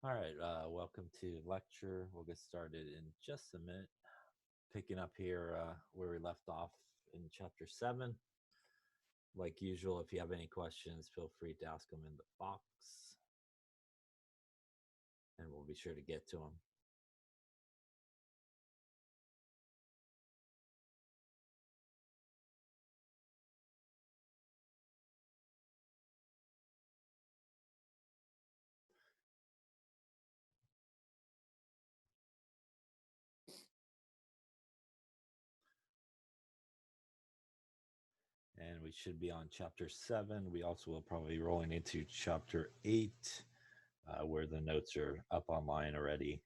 All right, welcome to lecture. We'll get started in just a minute. Picking up here where we left off in chapter 7. Like usual, if you have any questions, feel free to ask them in the box, and we'll be sure to get to them. And we should be on chapter 7. We also will probably be rolling into chapter 8, where the notes are up online already.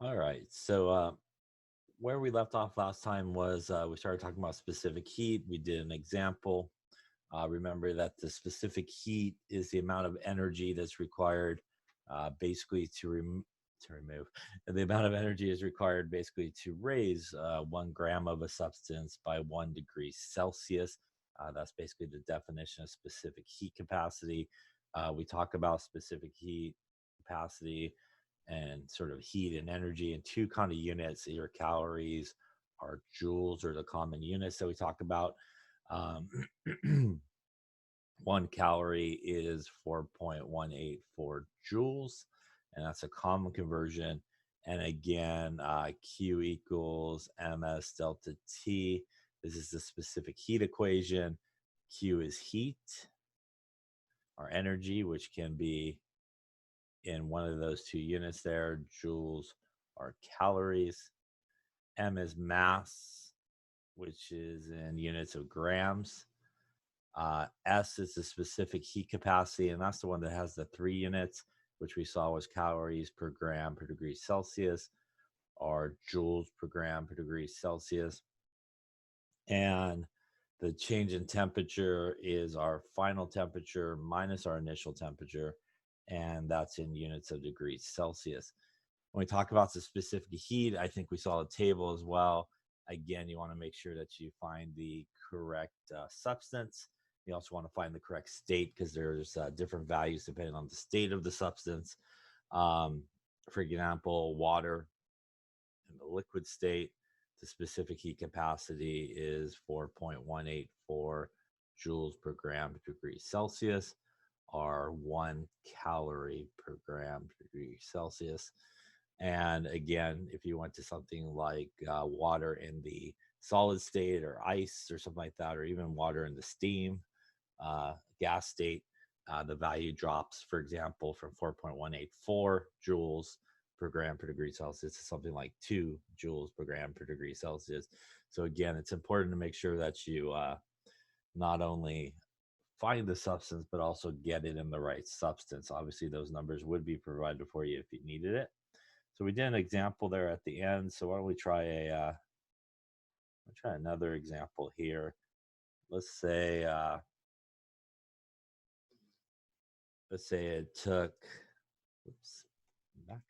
All right, so where we left off last time was we started talking about specific heat. We did an example. Remember that the specific heat is the amount of energy that's required basically to remove. And the amount of energy is required basically to raise 1 gram of a substance by 1 degree Celsius. That's basically the definition of specific heat capacity. We talk about specific heat capacity and sort of heat and energy in two kind of units. Your calories, our joules, or the common units that we talk about. Um, 1 calorie is 4.184 joules, and that's a common conversion. And again, Q equals ms delta T. This is the specific heat equation. Q is heat, or energy, which can be in one of those two units there. Joules are calories. M is mass, which is in units of grams. S is the specific heat capacity, and that's the one that has the 3 units, which we saw was calories per gram per degree Celsius, or joules per gram per degree Celsius. And the change in temperature is our final temperature minus our initial temperature, and that's in units of degrees Celsius. When we talk about the specific heat, I think we saw a table as well. Again, you want to make sure that you find the correct substance. You also want to find the correct state because there's different values depending on the state of the substance. Um, for example, water in the liquid state, the specific heat capacity is 4.184 joules per gram per degree Celsius, or 1 calorie per gram per degree Celsius. And again, if you went to something like water in the solid state or ice or something like that, or even water in the steam gas state, the value drops, for example, from 4.184 joules per gram per degree Celsius to something like 2 joules per gram per degree Celsius. So again, it's important to make sure that you not only find the substance, but also get it in the right substance. Obviously, those numbers would be provided for you if you needed it. So we did an example there at the end. So why don't we try another example here? Let's say it took, oops, back.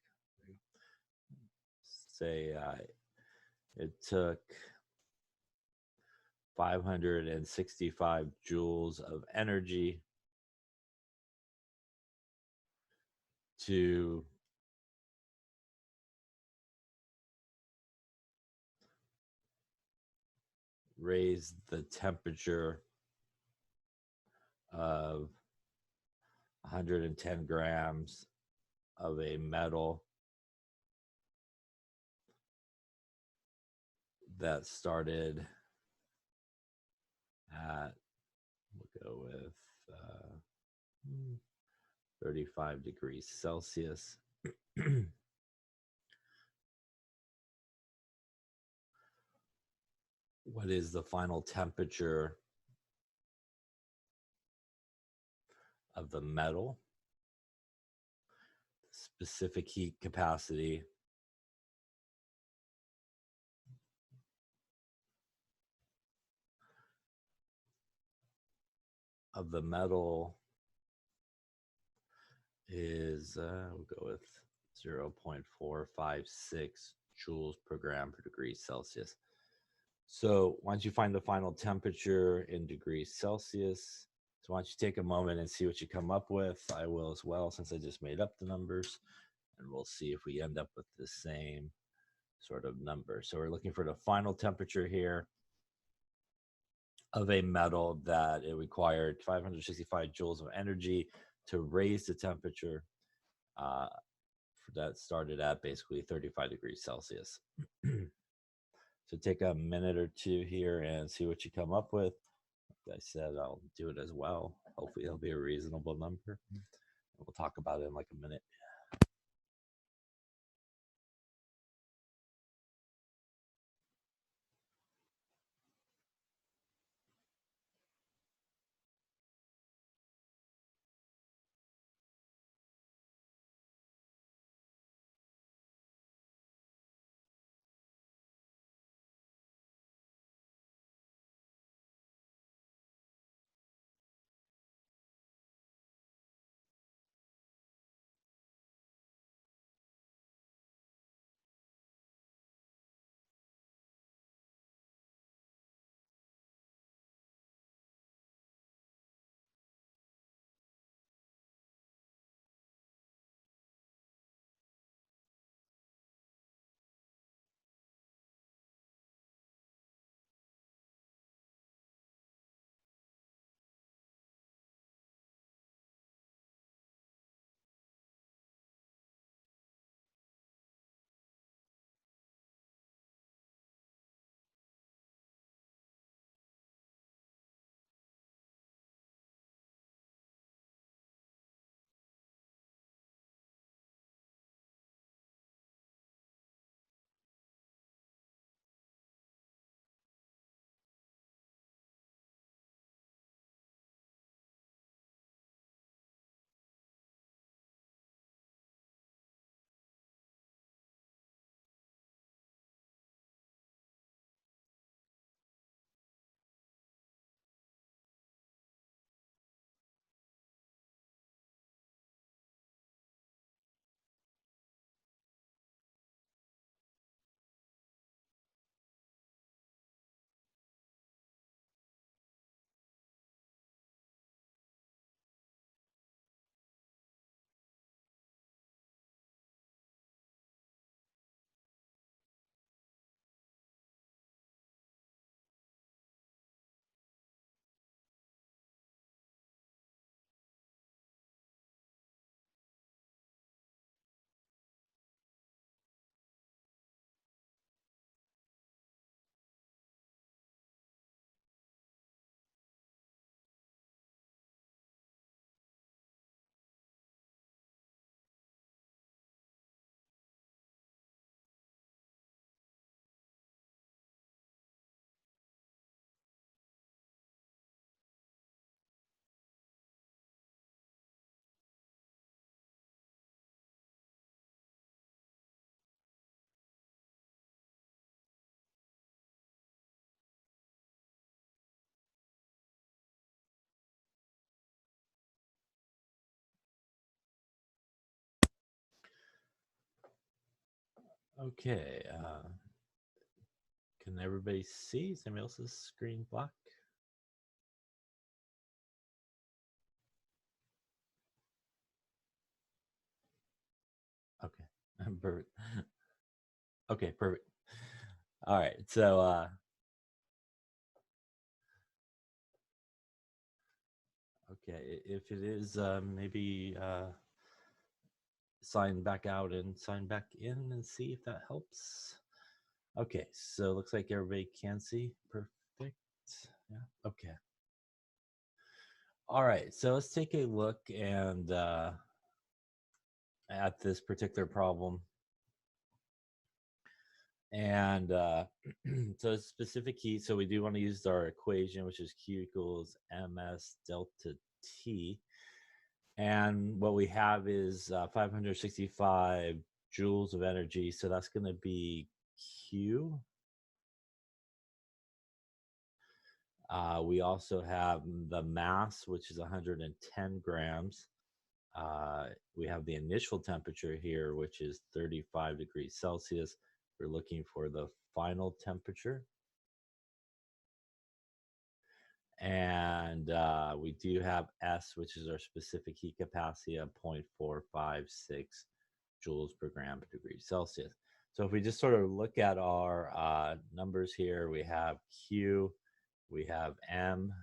Say it took 565 joules of energy to raise the temperature of 110 grams of a metal that started at, we'll go with 35 degrees Celsius. what is the final temperature of the metal, specific heat capacity of the metal is, we'll go with 0.456 joules per gram per degree Celsius. So once you find the final temperature in degrees Celsius, so why don't you take a moment and see what you come up with. I will as well, since I just made up the numbers, and we'll see if we end up with the same sort of number. So we're looking for the final temperature here of a metal that it required 565 joules of energy to raise the temperature. That started at basically 35 degrees Celsius. So take a minute or two here and see what you come up with. Like I said, I'll do it as well. Hopefully it'll be a reasonable number. We'll talk about it in like a minute. Okay. Can everybody see? Is anybody else's screen black? Okay. Perfect. Okay, perfect. All right. So okay, if it is, maybe sign back out and sign back in and see if that helps. Okay, so looks like everybody can see. Perfect. Yeah. Okay. All right. So let's take a look and at this particular problem. And so specific heat, so we do want to use our equation, which is Q equals ms delta T. And what we have is 565 joules of energy. So that's going to be Q. We also have the mass, which is 110 grams. We have the initial temperature here, which is 35 degrees Celsius. We're looking for the final temperature. And we do have S, which is our specific heat capacity of 0.456 joules per gram per degree Celsius. So if we just sort of look at our numbers here, we have Q, we have M,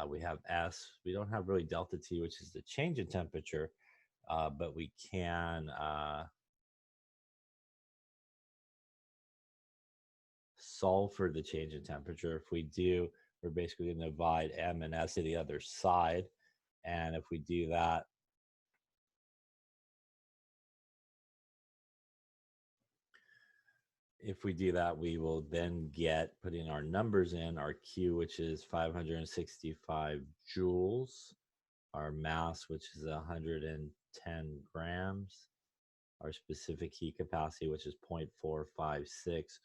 we have S. We don't have really delta T, which is the change in temperature, but we can solve for the change in temperature. If we do, we're basically going to divide M and S to the other side. And if we do that, we will then get, putting our numbers in, our Q, which is 565 joules, our mass, which is 110 grams, our specific heat capacity, which is 0.456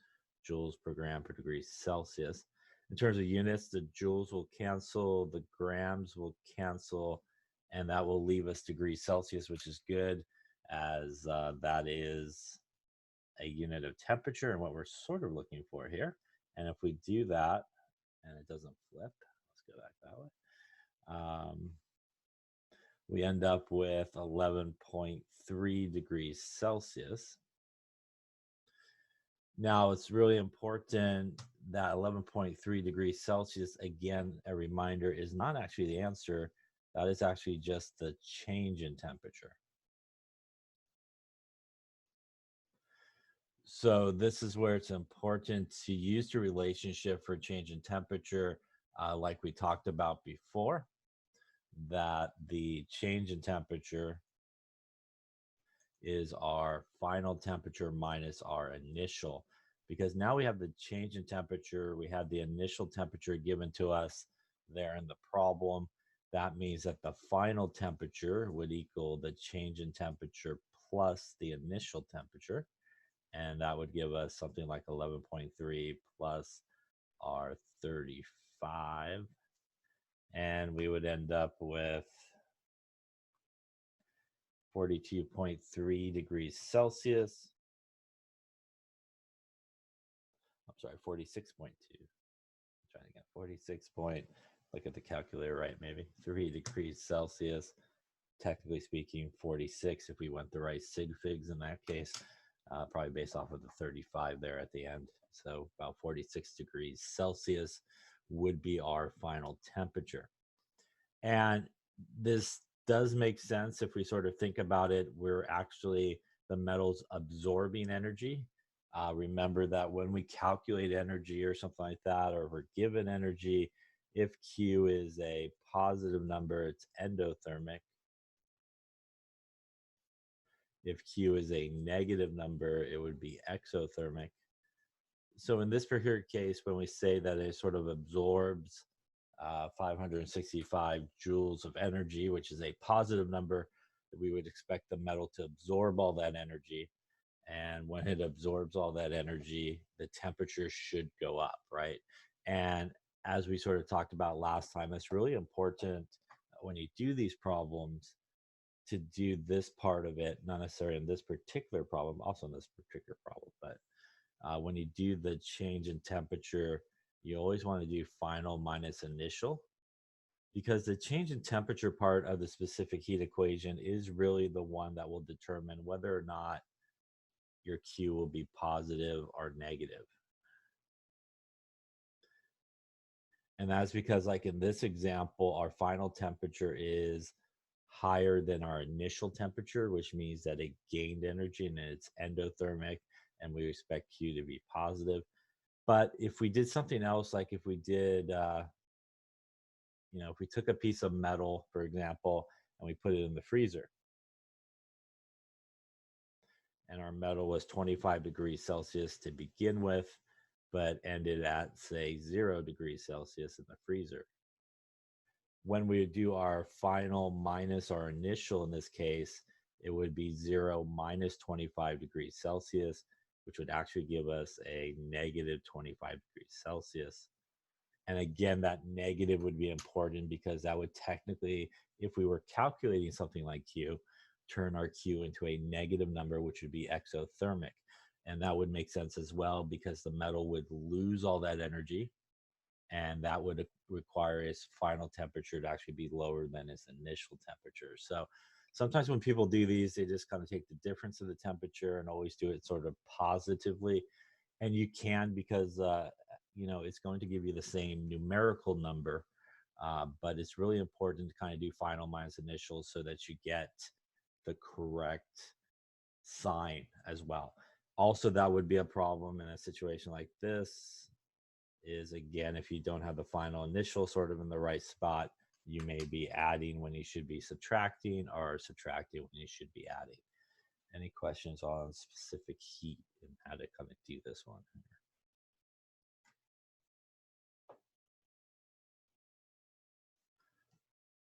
joules per gram per degree Celsius. In terms of units, the joules will cancel, the grams will cancel, and that will leave us degrees Celsius, which is good, as that is a unit of temperature and what we're sort of looking for here. And if we do that, and it doesn't flip, let's go back that way. We end up with 11.3 degrees Celsius. Now, it's really important that 11.3 degrees Celsius, again, a reminder, is not actually the answer. That is actually just the change in temperature. So this is where it's important to use the relationship for change in temperature, like we talked about before, that the change in temperature is our final temperature minus our initial, because now we have the change in temperature, we had the initial temperature given to us there in the problem. That means that the final temperature would equal the change in temperature plus the initial temperature, and that would give us something like 11.3 plus our 35, and we would end up with 42.3 degrees Celsius. I'm sorry, 46.2. Trying to get 46 point, look at the calculator, right? Maybe 3 degrees Celsius. Technically speaking, 46 if we went the right sig figs in that case, probably based off of the 35 there at the end. So about 46 degrees Celsius would be our final temperature. And this does make sense if we sort of think about it. We're actually, the metal's absorbing energy. Remember that when we calculate energy or something like that, or we're given energy, if Q is a positive number, it's endothermic. If Q is a negative number, it would be exothermic. So in this particular case, when we say that it sort of absorbs 565 joules of energy, which is a positive number, we would expect the metal to absorb all that energy. And when it absorbs all that energy, the temperature should go up, right? And as we sort of talked about last time, it's really important when you do these problems to do this part of it, not necessarily in this particular problem, also in this particular problem, but when you do the change in temperature, you always want to do final minus initial, because the change in temperature part of the specific heat equation is really the one that will determine whether or not your Q will be positive or negative. And that's because, like in this example, our final temperature is higher than our initial temperature, which means that it gained energy and it's endothermic, and we expect Q to be positive. But if we did something else, like if we did, if we took a piece of metal, for example, and we put it in the freezer, and our metal was 25 degrees Celsius to begin with, but ended at, say, 0 degrees Celsius in the freezer. When we do our final minus our initial in this case, it would be 0 minus 25 degrees Celsius, which would actually give us a negative 25 degrees Celsius. And again, that negative would be important because that would technically, if we were calculating something like Q, turn our Q into a negative number, which would be exothermic. And that would make sense as well because the metal would lose all that energy, and that would require its final temperature to actually be lower than its initial temperature. So sometimes when people do these, they just kind of take the difference of the temperature and always do it sort of positively. And you can, because it's going to give you the same numerical number, but it's really important to kind of do final minus initial so that you get the correct sign as well. Also, that would be a problem in a situation like this is, again, if you don't have the final initial sort of in the right spot, you may be adding when you should be subtracting, or subtracting when you should be adding. Any questions on specific heat and how to kind of do this one?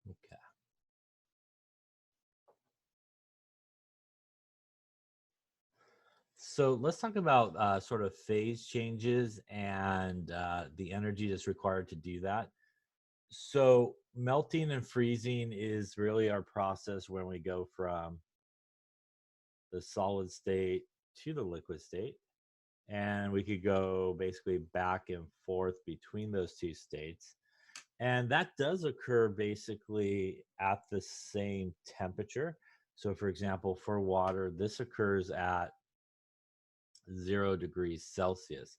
Okay. So let's talk about sort of phase changes and the energy that's required to do that. So melting and freezing is really our process when we go from the solid state to the liquid state. And we could go basically back and forth between those two states. And that does occur basically at the same temperature. So for example, for water, this occurs at 0 degrees Celsius.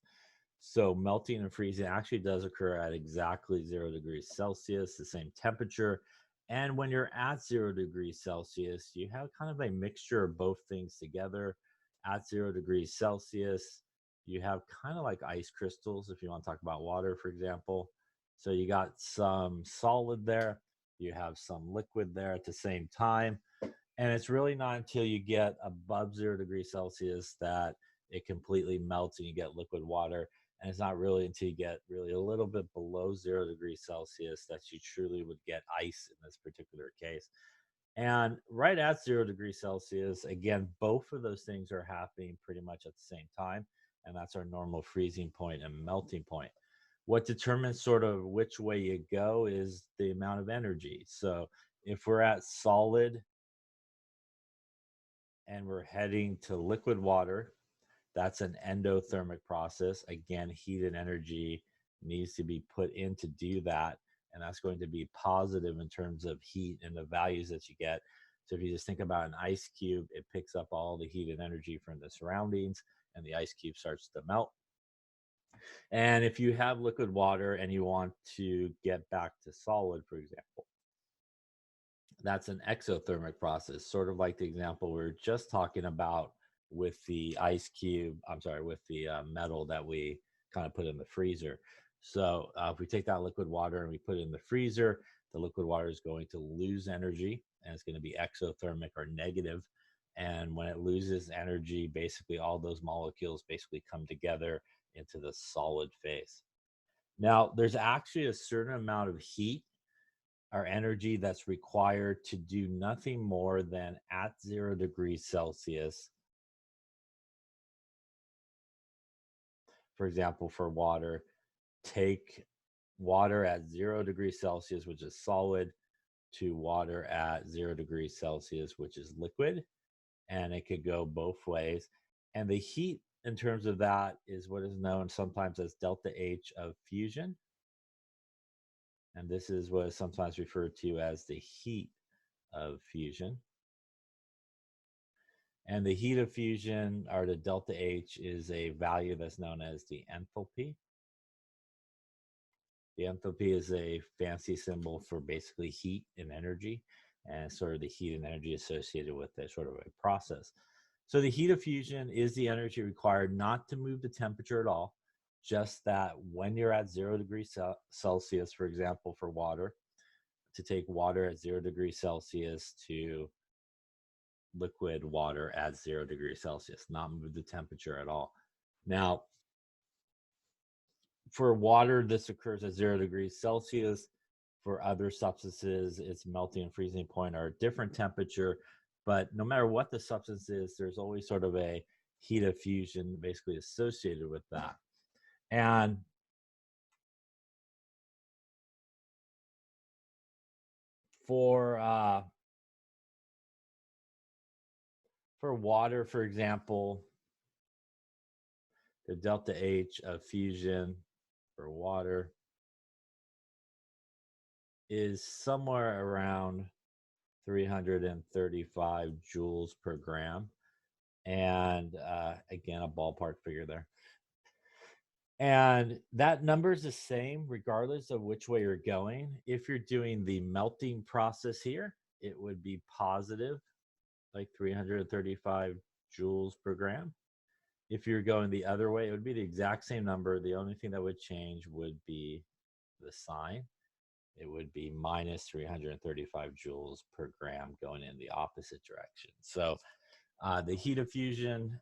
So melting and freezing actually does occur at exactly 0 degrees Celsius, the same temperature. And when you're at 0 degrees Celsius, you have kind of a mixture of both things together. At 0 degrees Celsius, you have kind of like ice crystals, if you want to talk about water, for example. So you got some solid there, you have some liquid there at the same time. And it's really not until you get above 0 degrees Celsius that it completely melts and you get liquid water. And it's not really until you get really a little bit below 0 degrees Celsius that you truly would get ice in this particular case. And right at 0 degrees Celsius, again, both of those things are happening pretty much at the same time. And that's our normal freezing point and melting point. What determines sort of which way you go is the amount of energy. So if we're at solid and we're heading to liquid water, that's an endothermic process. Again, heat and energy needs to be put in to do that. And that's going to be positive in terms of heat and the values that you get. So if you just think about an ice cube, it picks up all the heat and energy from the surroundings, and the ice cube starts to melt. And if you have liquid water and you want to get back to solid, for example, that's an exothermic process, sort of like the example we were just talking about with the ice cube, with the metal that we kind of put in the freezer. So if we take that liquid water and we put it in the freezer, the liquid water is going to lose energy, and it's going to be exothermic or negative. And when it loses energy, basically all those molecules basically come together into the solid phase. Now, there's actually a certain amount of heat or energy that's required to do nothing more than at 0 degrees Celsius. For example, for water, take water at 0 degrees Celsius, which is solid, to water at 0 degrees Celsius, which is liquid. And it could go both ways. And the heat in terms of that is what is known sometimes as delta H of fusion. And this is what is sometimes referred to as the heat of fusion. And the heat of fusion, or the delta H, is a value that's known as the enthalpy. The enthalpy is a fancy symbol for basically heat and energy, and sort of the heat and energy associated with that sort of a process. So the heat of fusion is the energy required not to move the temperature at all, just that when you're at 0 degrees Celsius, for example, for water, to take water at 0 degrees Celsius to liquid water at 0 degrees Celsius, not move the temperature at all. Now, for water, this occurs at 0 degrees Celsius. For other substances, its melting and freezing point are a different temperature. But no matter what the substance is, there's always sort of a heat of fusion basically associated with that. And for water, for example, the delta H of fusion for water is somewhere around 335 joules per gram. And again, a ballpark figure there. And that number is the same regardless of which way you're going. If you're doing the melting process here, it would be positive, like 335 joules per gram. If you're going the other way, it would be the exact same number. The only thing that would change would be the sign. It would be minus 335 joules per gram going in the opposite direction. So the heat of fusion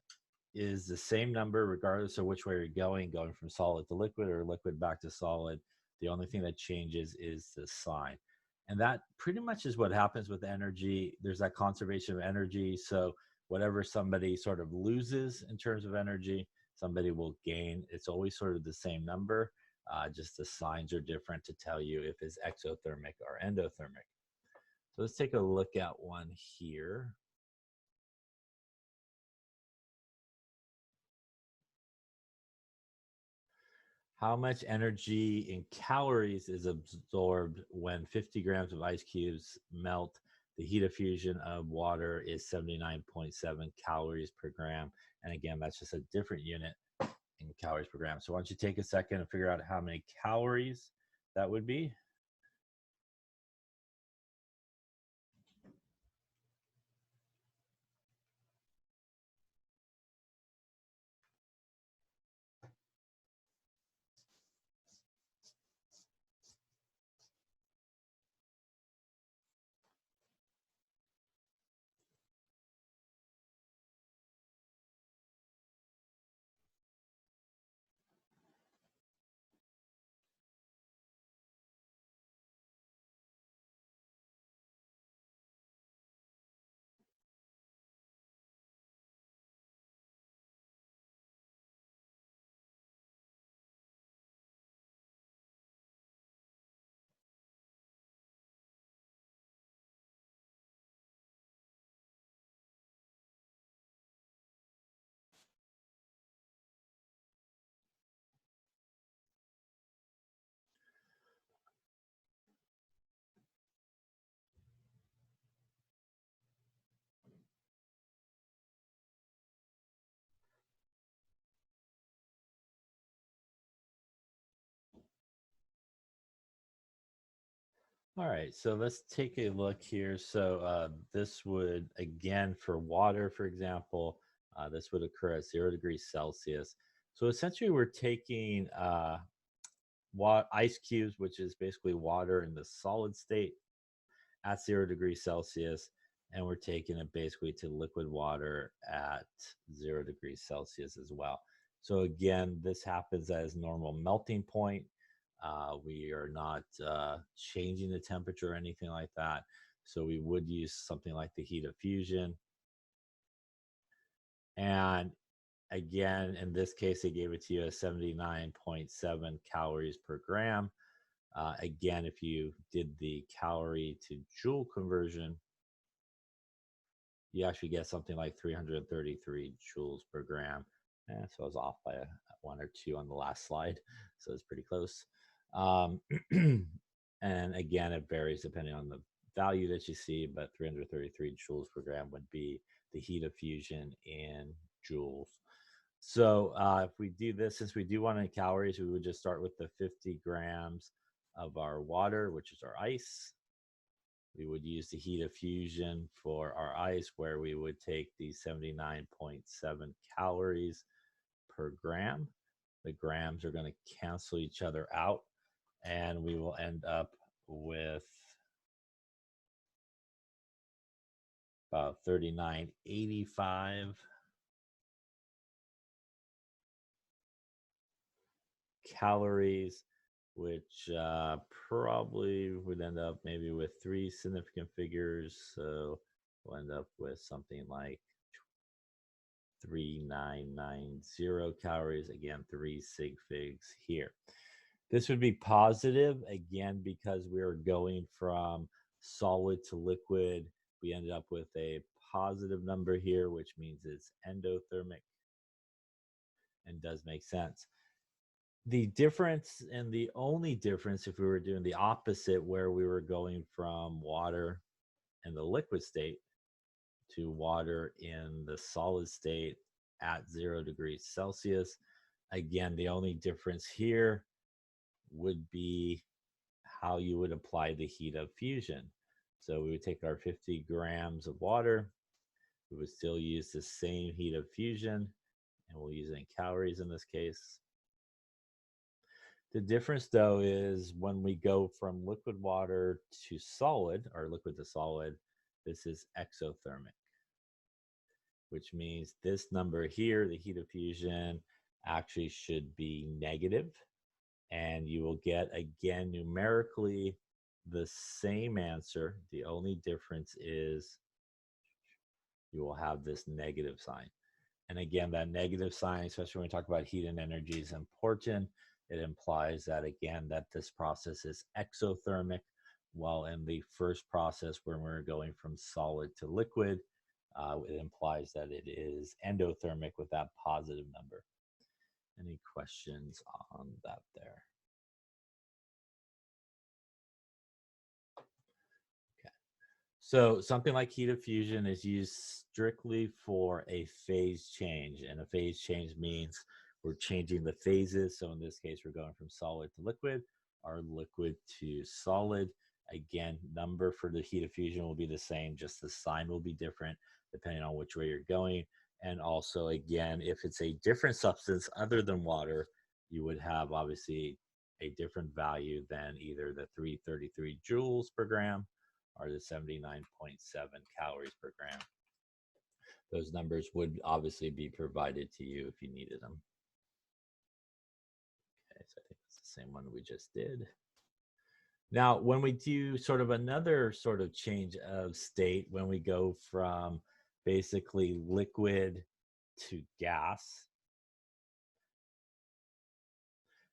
is the same number regardless of which way you're going from solid to liquid or liquid back to solid. The only thing that changes is the sign. And that pretty much is what happens with energy. There's that conservation of energy. So whatever somebody sort of loses in terms of energy, somebody will gain. It's always sort of the same number. Just the signs are different to tell you if it's exothermic or endothermic. So let's take a look at one here. How much energy in calories is absorbed when 50 grams of ice cubes melt? The heat of fusion of water is 79.7 calories per gram. And again, that's just a different unit in calories per gram. So why don't you take a second and figure out how many calories that would be? All right, so let's take a look here. So this would, again, for water, for example, this would occur at 0 degrees Celsius. So essentially we're taking ice cubes, which is basically water in the solid state at 0 degrees Celsius, and we're taking it basically to liquid water at 0 degrees Celsius as well. So again, this happens as normal melting point. We are not changing the temperature or anything like that. So we would use something like the heat of fusion. And again, in this case, they gave it to you as 79.7 calories per gram. Again, if you did the calorie to joule conversion, you actually get something like 333 joules per gram. So I was off by one or two on the last slide. So it's pretty close. And again, it varies depending on the value that you see, but 333 joules per gram would be the heat of fusion in joules. So if we do this, since we do want in calories, we would just start with the 50 grams of our water, which is our ice. We would use the heat of fusion for our ice, where we would take the 79.7 calories per gram. The grams are going to cancel each other out, and we will end up with about 3985 calories, which probably would end up maybe with 3 significant figures. So we'll end up with something like 3990 calories. Again, 3 sig figs here. This would be positive, again, because we are going from solid to liquid. We ended up with a positive number here, which means it's endothermic and does make sense. The difference, and the only difference if we were doing the opposite, where we were going from water in the liquid state to water in the solid state at 0 degrees Celsius, again, the only difference here would be how you would apply the heat of fusion. So we would take our 50 grams of water, we would still use the same heat of fusion, and we'll use it in calories in this case. The difference, though, is when we go from liquid water to solid, or liquid to solid, this is exothermic, which means this number here, the heat of fusion, actually should be negative. And you will get, again, numerically the same answer. The only difference is you will have this negative sign. And again, that negative sign, especially when we talk about heat and energy, is important. It implies that, again, that this process is exothermic, while in the first process, when we're going from solid to liquid, it implies that it is endothermic with that positive number. Any questions on that there? Okay. So something like heat of fusion is used strictly for a phase change. And a phase change means we're changing the phases. So in this case, we're going from solid to liquid, or liquid to solid. Again, number for the heat of fusion will be the same, just the sign will be different depending on which way you're going. And also, again, if it's a different substance other than water, you would have obviously a different value than either the 333 joules per gram or the 79.7 calories per gram. Those numbers would obviously be provided to you if you needed them. Okay, so I think it's the same one we just did. Now, when we do sort of another sort of change of state, when we go from basically liquid to gas,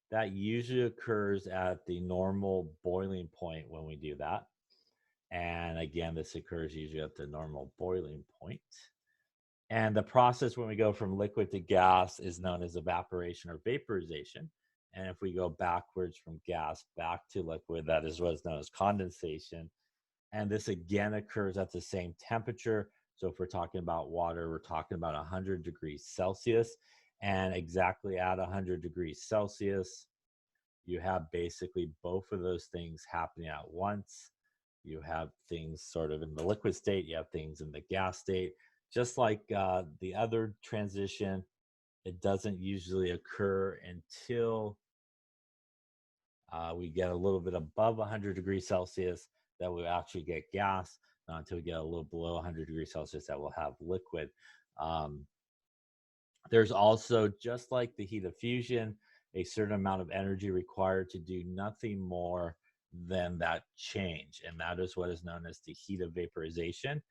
that usually occurs at the normal boiling point when we do that. And again, this occurs usually at the normal boiling point. And the process when we go from liquid to gas is known as evaporation or vaporization. And if we go backwards from gas back to liquid, that is what's known as condensation. And this again occurs at the same temperature. So if we're talking about water, we're talking about 100 degrees Celsius. And exactly at 100 degrees Celsius, you have basically both of those things happening at once. You have things sort of in the liquid state, you have things in the gas state. Just like the other transition, it doesn't usually occur until we get a little bit above 100 degrees Celsius that we actually get gas, not until we get a little below 100 degrees Celsius that we'll have liquid. There's also, just like the heat of fusion, a certain amount of energy required to do nothing more than that change. And that is what is known as the heat of vaporization,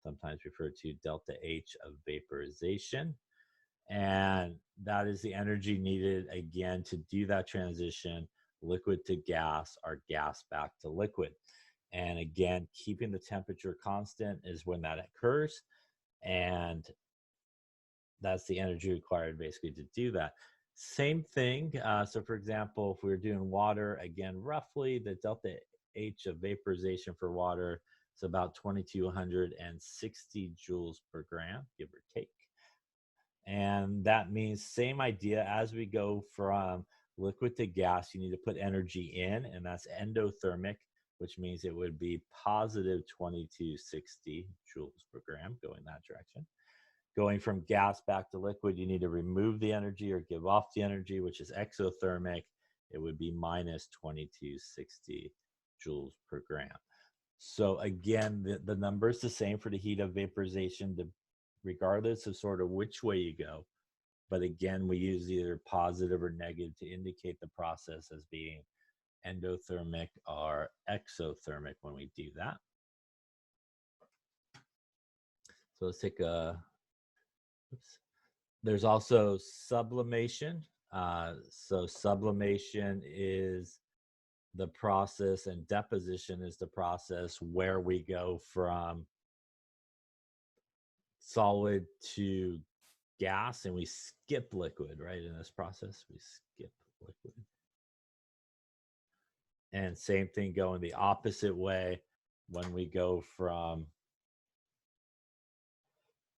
sometimes referred to delta H of vaporization. And that is the energy needed, again, to do that transition, liquid to gas or gas back to liquid. And again, keeping the temperature constant is when that occurs. And that's the energy required basically to do that. Same thing. So for example, if we were doing water, again, roughly the delta H of vaporization for water is about 2260 joules per gram, give or take. And that means same idea, as we go from liquid to gas, you need to put energy in, and that's endothermic, which means it would be positive 2260 joules per gram going that direction. Going from gas back to liquid, you need to remove the energy or give off the energy, which is exothermic. It would be minus 2260 joules per gram. So again, the number is the same for the heat of vaporization, regardless of sort of which way you go. But again, we use either positive or negative to indicate the process as being endothermic or exothermic when we do that. So let's take a, oops. There's also sublimation. So sublimation is the process, and deposition is the process where we go from solid to gas and we skip liquid, right? In this process, we skip liquid. And same thing going the opposite way when we go from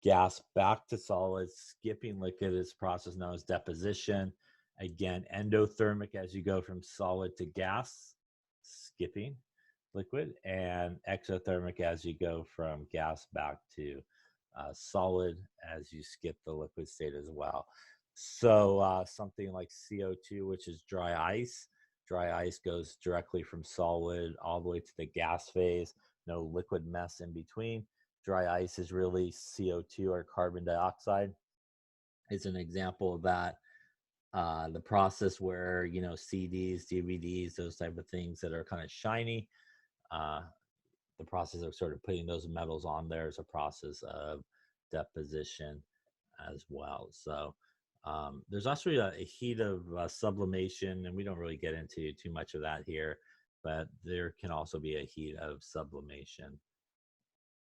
gas back to solid, skipping liquid is a process known as deposition. Again, endothermic as you go from solid to gas, skipping liquid, and exothermic as you go from gas back to solid as you skip the liquid state as well. So something like CO2, which is dry ice goes directly from solid all the way to the gas phase, no liquid mess in between. Dry ice is really CO2 or carbon dioxide is an example of that. The process where, you know, CDs, DVDs, those type of things that are kind of shiny, the process of sort of putting those metals on there is a process of deposition as well. So there's also a heat of sublimation, and we don't really get into too much of that here, but there can also be a heat of sublimation,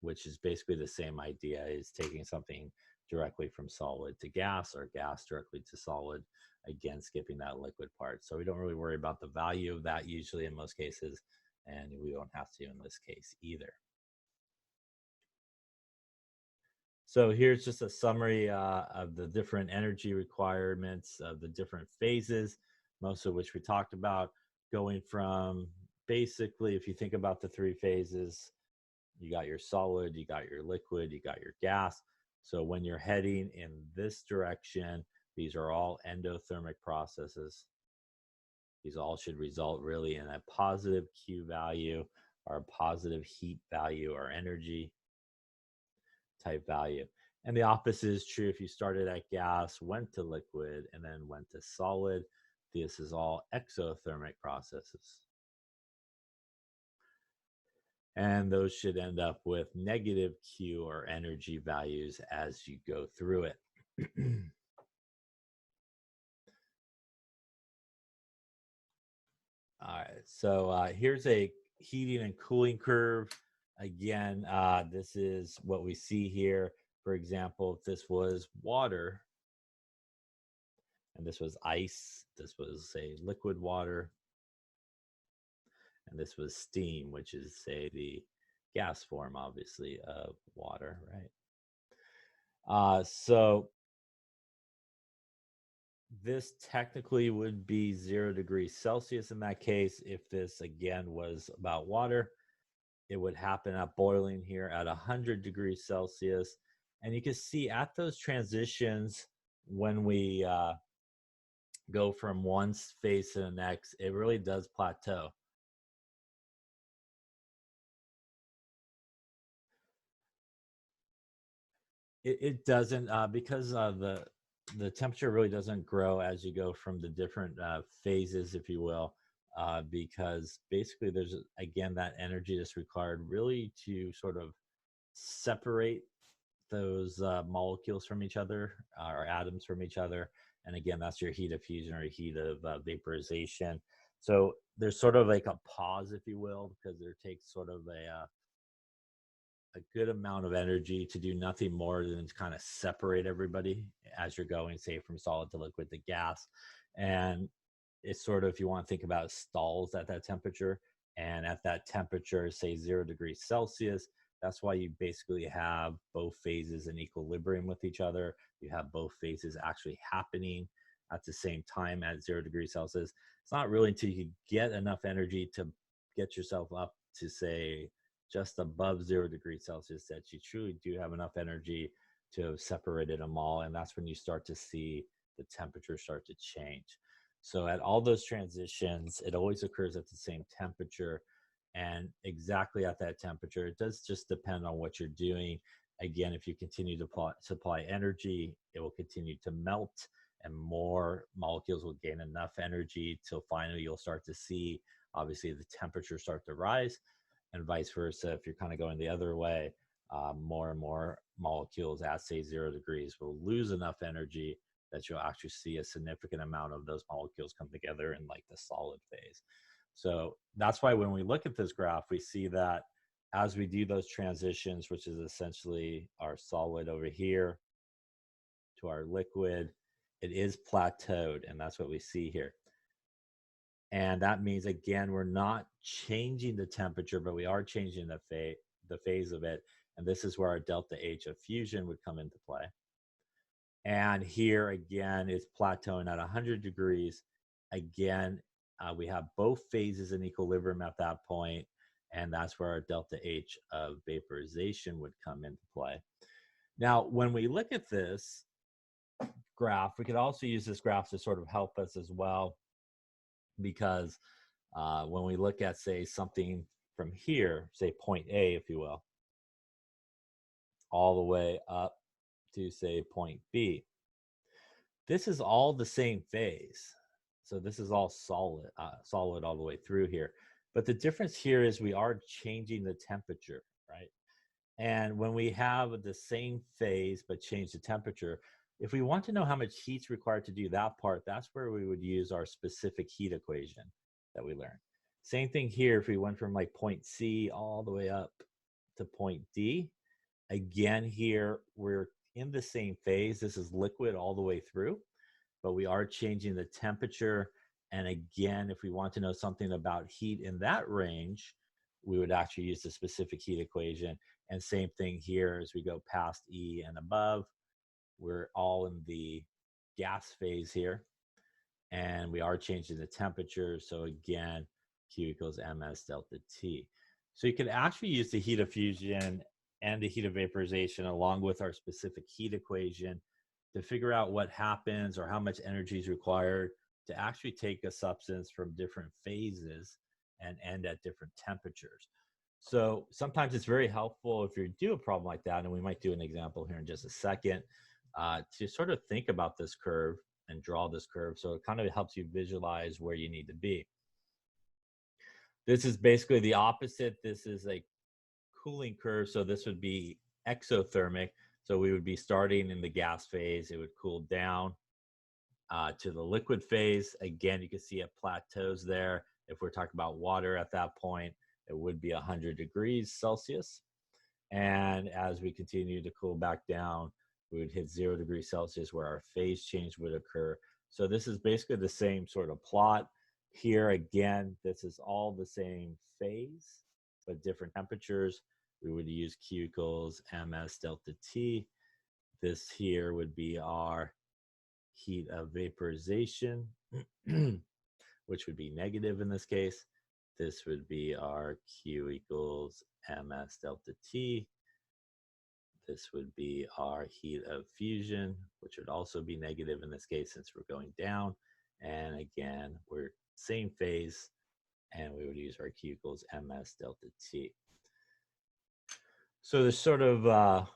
which is basically the same idea, is taking something directly from solid to gas or gas directly to solid, again, skipping that liquid part. So we don't really worry about the value of that usually in most cases, and we don't have to in this case either. So here's just a summary of the different energy requirements of the different phases, most of which we talked about, going from basically, if you think about the three phases, you got your solid, you got your liquid, you got your gas. So when you're heading in this direction, these are all endothermic processes. These all should result really in a positive Q value or a positive heat value or energy type value. And the opposite is true if you started at gas, went to liquid, and then went to solid. This is all exothermic processes. And those should end up with negative Q or energy values as you go through it. All right, so here's a heating and cooling curve. Again, this is what we see here. For example, if this was water and this was ice, this was, say, liquid water, and this was steam, which is, say, the gas form, obviously, of water, right? So this technically would be 0 degrees Celsius in that case. If this, again, was about water, it would happen at boiling here at 100 degrees Celsius. And you can see at those transitions, when we go from one phase to the next, it really does plateau. It doesn't, because the temperature really doesn't grow as you go from the different phases, if you will, because basically there's, again, that energy that's required really to sort of separate those molecules from each other, or atoms from each other. And again, that's your heat of fusion or heat of vaporization. So there's sort of like a pause, if you will, because there takes sort of a good amount of energy to do nothing more than to kind of separate everybody as you're going, say, from solid to liquid to gas. And it's sort of, if you want to think about it, stalls at that temperature. And at that temperature, say 0 degrees Celsius, that's why you basically have both phases in equilibrium with each other. You have both phases actually happening at the same time at 0 degrees Celsius. It's not really until you get enough energy to get yourself up to, say, just above 0 degrees Celsius that you truly do have enough energy to have separated them all. And that's when you start to see the temperature start to change. So at all those transitions, it always occurs at the same temperature. and exactly at that temperature. It does just depend on what you're doing. Again, if you continue to supply energy, it will continue to melt, and more molecules will gain enough energy till finally you'll start to see, obviously, the temperature start to rise, and vice versa. If you're kind of going the other way, more and more molecules at, say, 0 degrees will lose enough energy that you'll actually see a significant amount of those molecules come together in like the solid phase. So that's why when we look at this graph, we see that as we do those transitions, which is essentially our solid over here to our liquid, it is plateaued, and that's what we see here. And that means, again, we're not changing the temperature, but we are changing the phase of it. And this is where our delta H of fusion would come into play. And here, again, it's plateauing at 100 degrees. Again, we have both phases in equilibrium at that point, and that's where our delta H of vaporization would come into play. Now, when we look at this graph, we could also use this graph to sort of help us as well, because when we look at, say, something from here, say point A, if you will, all the way up to, say, point B, this is all the same phase. So this is all solid all the way through here. But the difference here is we are changing the temperature, right? And when we have the same phase but change the temperature, if we want to know how much heat's required to do that part, that's where we would use our specific heat equation that we learned. Same thing here, if we went from like point C all the way up to point D, again here, we're in the same phase. This is liquid all the way through, but we are changing the temperature. And again, if we want to know something about heat in that range, we would actually use the specific heat equation. And same thing here, as we go past E and above, we're all in the gas phase here, and we are changing the temperature. So again, Q equals ms delta T. So you could actually use the heat of fusion and the heat of vaporization along with our specific heat equation to figure out what happens or how much energy is required to actually take a substance from different phases and end at different temperatures. So sometimes it's very helpful if you do a problem like that, and we might do an example here in just a second, to sort of think about this curve and draw this curve. So it kind of helps you visualize where you need to be. This is basically the opposite. This is a cooling curve. So this would be exothermic. So we would be starting in the gas phase. It would cool down to the liquid phase. Again, you can see it plateaus there. If we're talking about water at that point, it would be 100 degrees Celsius. And as we continue to cool back down, we would hit 0 degrees Celsius where our phase change would occur. So this is basically the same sort of plot. Here again, this is all the same phase, but different temperatures. We would use Q equals ms delta T. This here would be our heat of vaporization, which would be negative in this case. This would be our Q equals ms delta T. This would be our heat of fusion, which would also be negative in this case since we're going down. And again, we're same phase, and we would use our Q equals ms delta T. So to sort of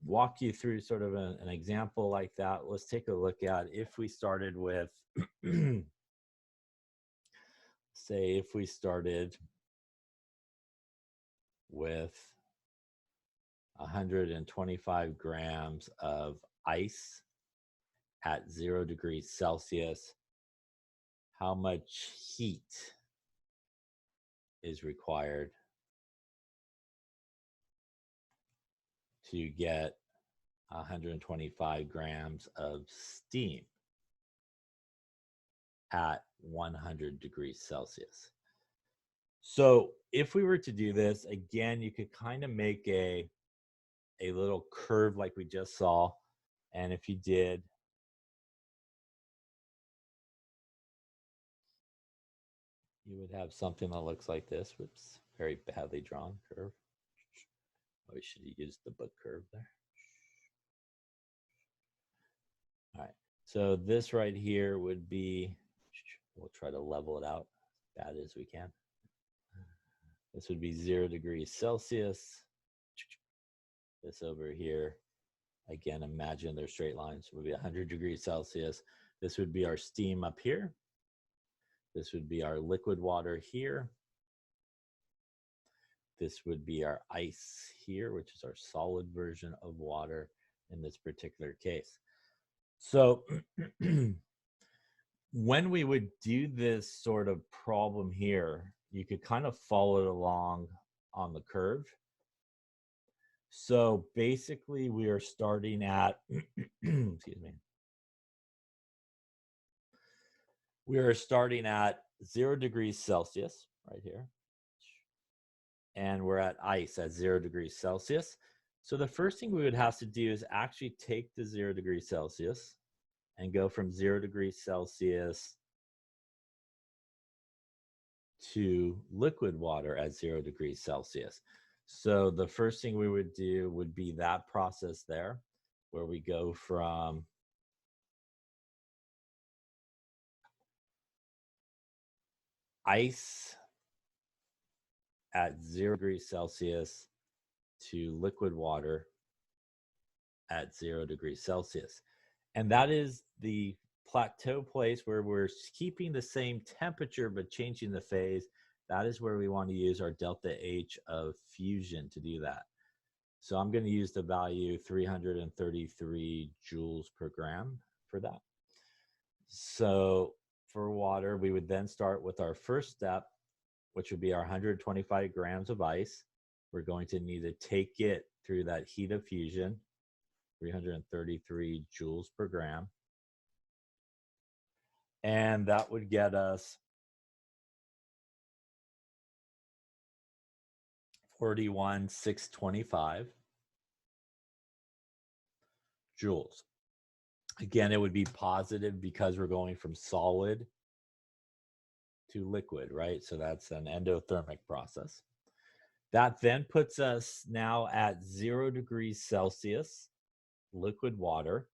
walk you through sort of an example like that, let's take a look at if we started with, say, if we started with 125 grams of ice at 0 degrees Celsius, how much heat is required to get 125 grams of steam at 100 degrees Celsius? So if we were to do this, again, you could kind of make a little curve like we just saw. And if you did, you would have something that looks like this. Whoops, very badly drawn curve. Oh, we should have used the book curve there. All right, so this right here would be, we'll try to level it out as bad as we can. This would be 0 degrees Celsius. This over here, again, imagine they're straight lines, would be 100 degrees Celsius. This would be our steam up here. This would be our liquid water here. This would be our ice here, which is our solid version of water in this particular case. So when we would do this sort of problem here, you could kind of follow it along on the curve. So basically we are starting at, excuse me. We are starting at 0 degrees Celsius right here. And we're at ice at 0 degrees Celsius. So the first thing we would have to do is actually take the 0 degrees Celsius and go from 0 degrees Celsius to liquid water at 0 degrees Celsius. So the first thing we would do would be that process there, where we go from ice at 0 degrees Celsius to liquid water at 0 degrees Celsius. And that is the plateau place where we're keeping the same temperature but changing the phase. That is where we want to use our delta H of fusion to do that. So I'm going to use the value 333 joules per gram for that. So for water, we would then start with our first step, which would be our 125 grams of ice. We're going to need to take it through that heat of fusion, 333 joules per gram. And that would get us 41,625 joules. Again, it would be positive because we're going from solid to liquid, right? So that's an endothermic process. That then puts us now at 0 degrees Celsius, liquid water.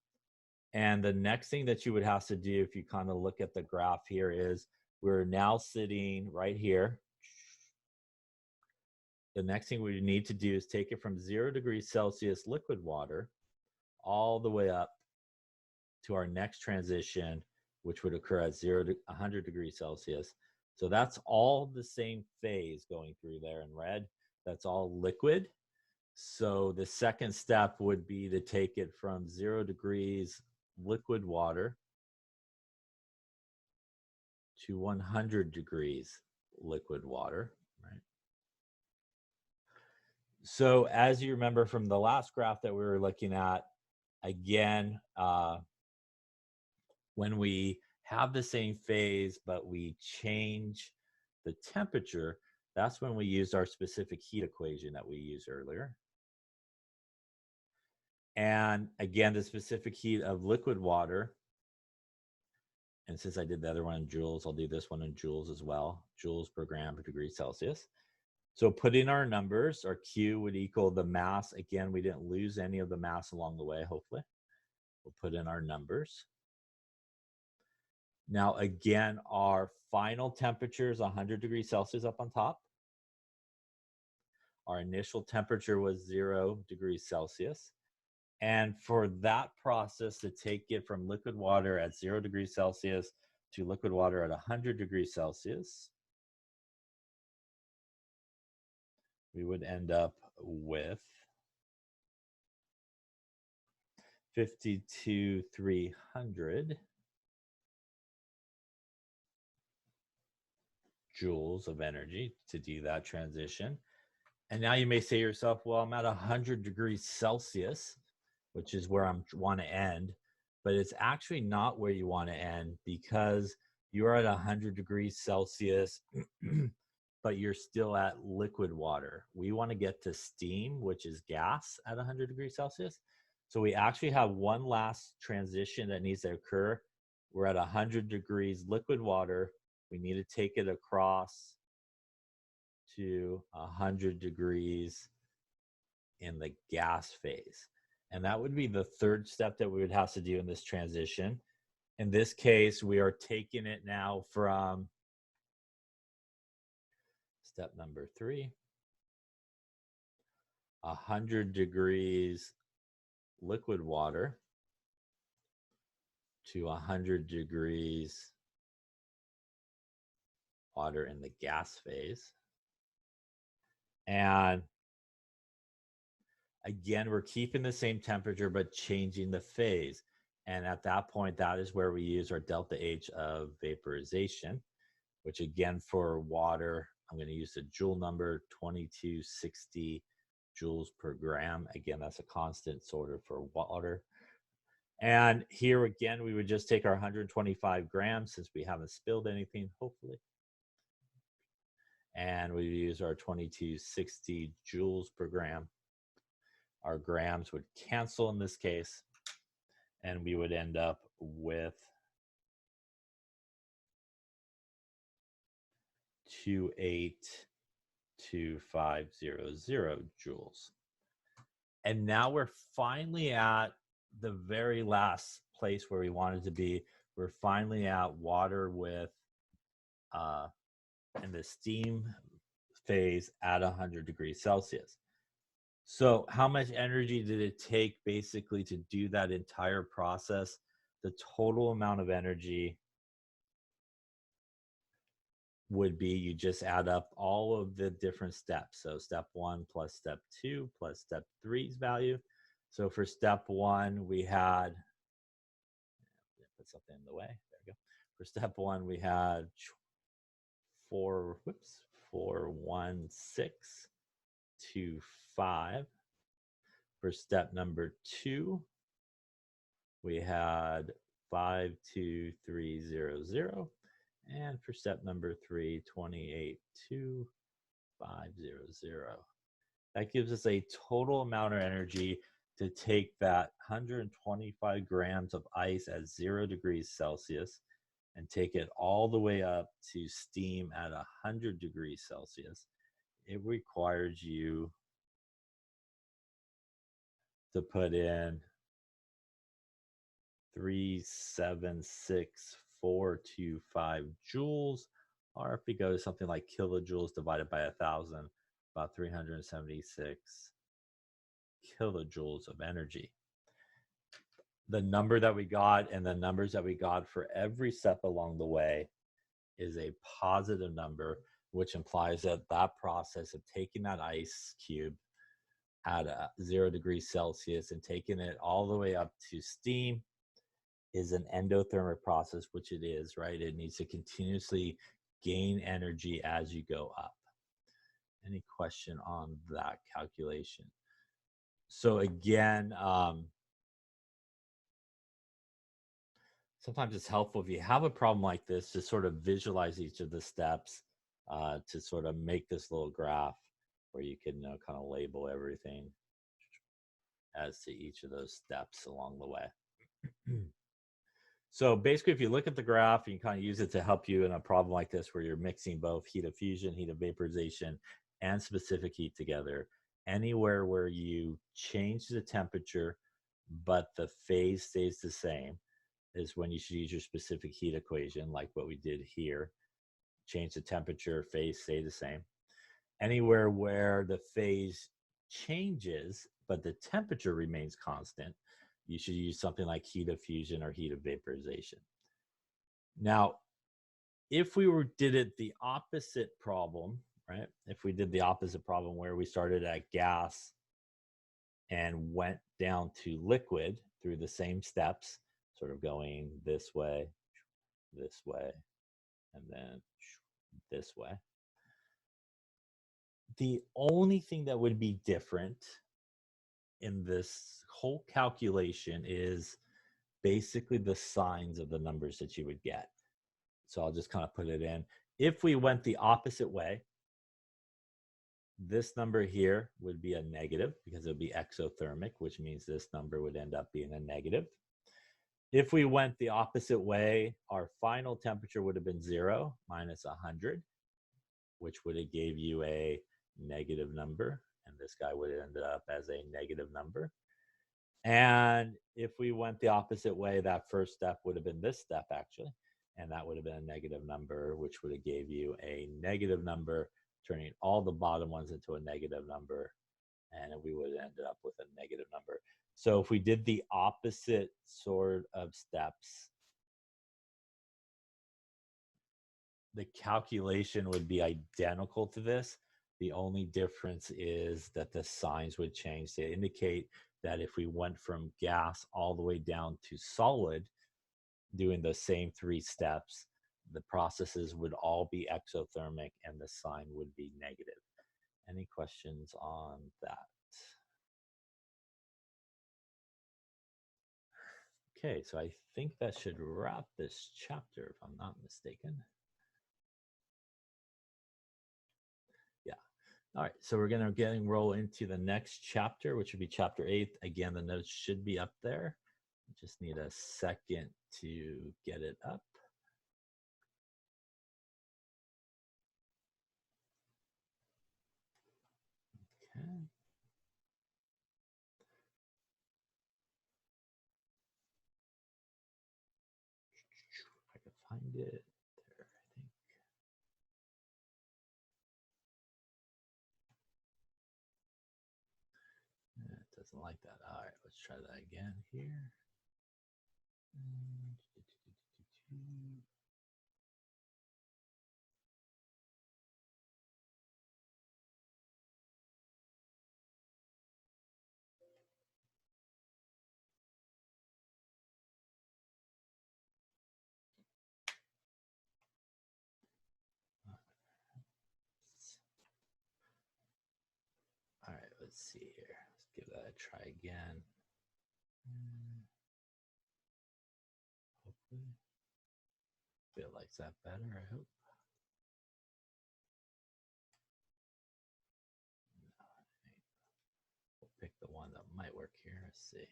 And the next thing that you would have to do, if you kind of look at the graph here, is we're now sitting right here. The next thing we need to do is take it from 0 degrees Celsius liquid water all the way up to our next transition, which would occur at 100 degrees Celsius. So that's all the same phase going through there in red. That's all liquid. So the second step would be to take it from 0 degrees liquid water to 100 degrees liquid water, right? So as you remember from the last graph that we were looking at, again, when we have the same phase, but we change the temperature, that's when we use our specific heat equation that we used earlier. And again, the specific heat of liquid water, and since I did the other one in joules, I'll do this one in joules as well, joules per gram per degree Celsius. So put in our numbers, our Q would equal the mass. Again, we didn't lose any of the mass along the way, hopefully. We'll put in our numbers. Now, again, our final temperature is 100 degrees Celsius up on top. Our initial temperature was 0 degrees Celsius. And for that process to take it from liquid water at 0 degrees Celsius to liquid water at 100 degrees Celsius, we would end up with 52,300 joules of energy to do that transition. And now you may say to yourself, well, I'm at 100 degrees Celsius, which is where I want to end, but it's actually not where you want to end because you're at 100 degrees Celsius, but you're still at liquid water. We want to get to steam, which is gas at 100 degrees Celsius. So we actually have one last transition that needs to occur. We're at 100 degrees liquid water. We need to take it across to 100 degrees in the gas phase. And that would be the third step that we would have to do in this transition. In this case, we are taking it now from Step number 3, 100 degrees liquid water to 100 degrees water in the gas phase. And again, we're keeping the same temperature, but changing the phase. And at that point, that is where we use our delta H of vaporization, which again, for water, I'm going to use the joule number 2260 joules per gram. Again, that's a constant sort of for water. And here again, we would just take our 125 grams since we haven't spilled anything, hopefully. And we use our 2260 joules per gram. Our grams would cancel in this case, and we would end up with 282500 joules. And now we're finally at the very last place where we wanted to be. We're finally at water with in the steam phase at 100 degrees Celsius. So how much energy did it take basically to do that entire process? The total amount of energy would be, you just add up all of the different steps. So step 1 plus step 2 plus step 3's value. So for step 1, we had, put something in the way, there we go. For step 1, we had 41625. For step number 2, we had 52300. And for step number 3, 282500. That gives us a total amount of energy to take that 125 grams of ice at 0 degrees Celsius and take it all the way up to steam at 100 degrees Celsius. It requires you to put in 376,425 joules, or if we go to something like kilojoules divided by 1,000, about 376 kilojoules of energy. The number that we got and the numbers that we got for every step along the way is a positive number, which implies that that process of taking that ice cube at 0 degrees Celsius and taking it all the way up to steam is an endothermic process, which it is, right? It needs to continuously gain energy as you go up. Any question on that calculation? So again, sometimes it's helpful if you have a problem like this to sort of visualize each of the steps to sort of make this little graph where you can kind of label everything as to each of those steps along the way. So basically, if you look at the graph, you can kind of use it to help you in a problem like this where you're mixing both heat of fusion, heat of vaporization, and specific heat together. Anywhere where you change the temperature, but the phase stays the same, is when you should use your specific heat equation, like what we did here. Change the temperature, phase stay the same. Anywhere where the phase changes, but the temperature remains constant, you should use something like heat of fusion or heat of vaporization. Now, if we did it the opposite problem, right? If we did the opposite problem where we started at gas and went down to liquid through the same steps, sort of going this way, and then this way. The only thing that would be different in this whole calculation is basically the signs of the numbers that you would get. So I'll just kind of put it in. If we went the opposite way, this number here would be a negative because it would be exothermic, which means this number would end up being a negative. If we went the opposite way, our final temperature would have been 0 minus 100, which would have gave you a negative number, and this guy would have ended up as a negative number. And if we went the opposite way, that first step would have been this step actually, and that would have been a negative number, which would have gave you a negative number, turning all the bottom ones into a negative number, and we would have ended up with a negative number. So if we did the opposite sort of steps, the calculation would be identical to this. The only difference is that the signs would change to indicate that if we went from gas all the way down to solid, doing the same 3 steps, the processes would all be exothermic and the sign would be negative. Any questions on that? Okay, so I think that should wrap this chapter, if I'm not mistaken. Yeah. All right, so we're going to roll into the next chapter, which would be chapter 8. Again, the notes should be up there. Just need a second to get it up. Okay. If I can find it there, I think. It doesn't like that. All right, let's try that again here. All right, let's see here. Let's give that a try again. Hopefully, feel like that better, I hope. We'll pick the one that might work here. Let's see.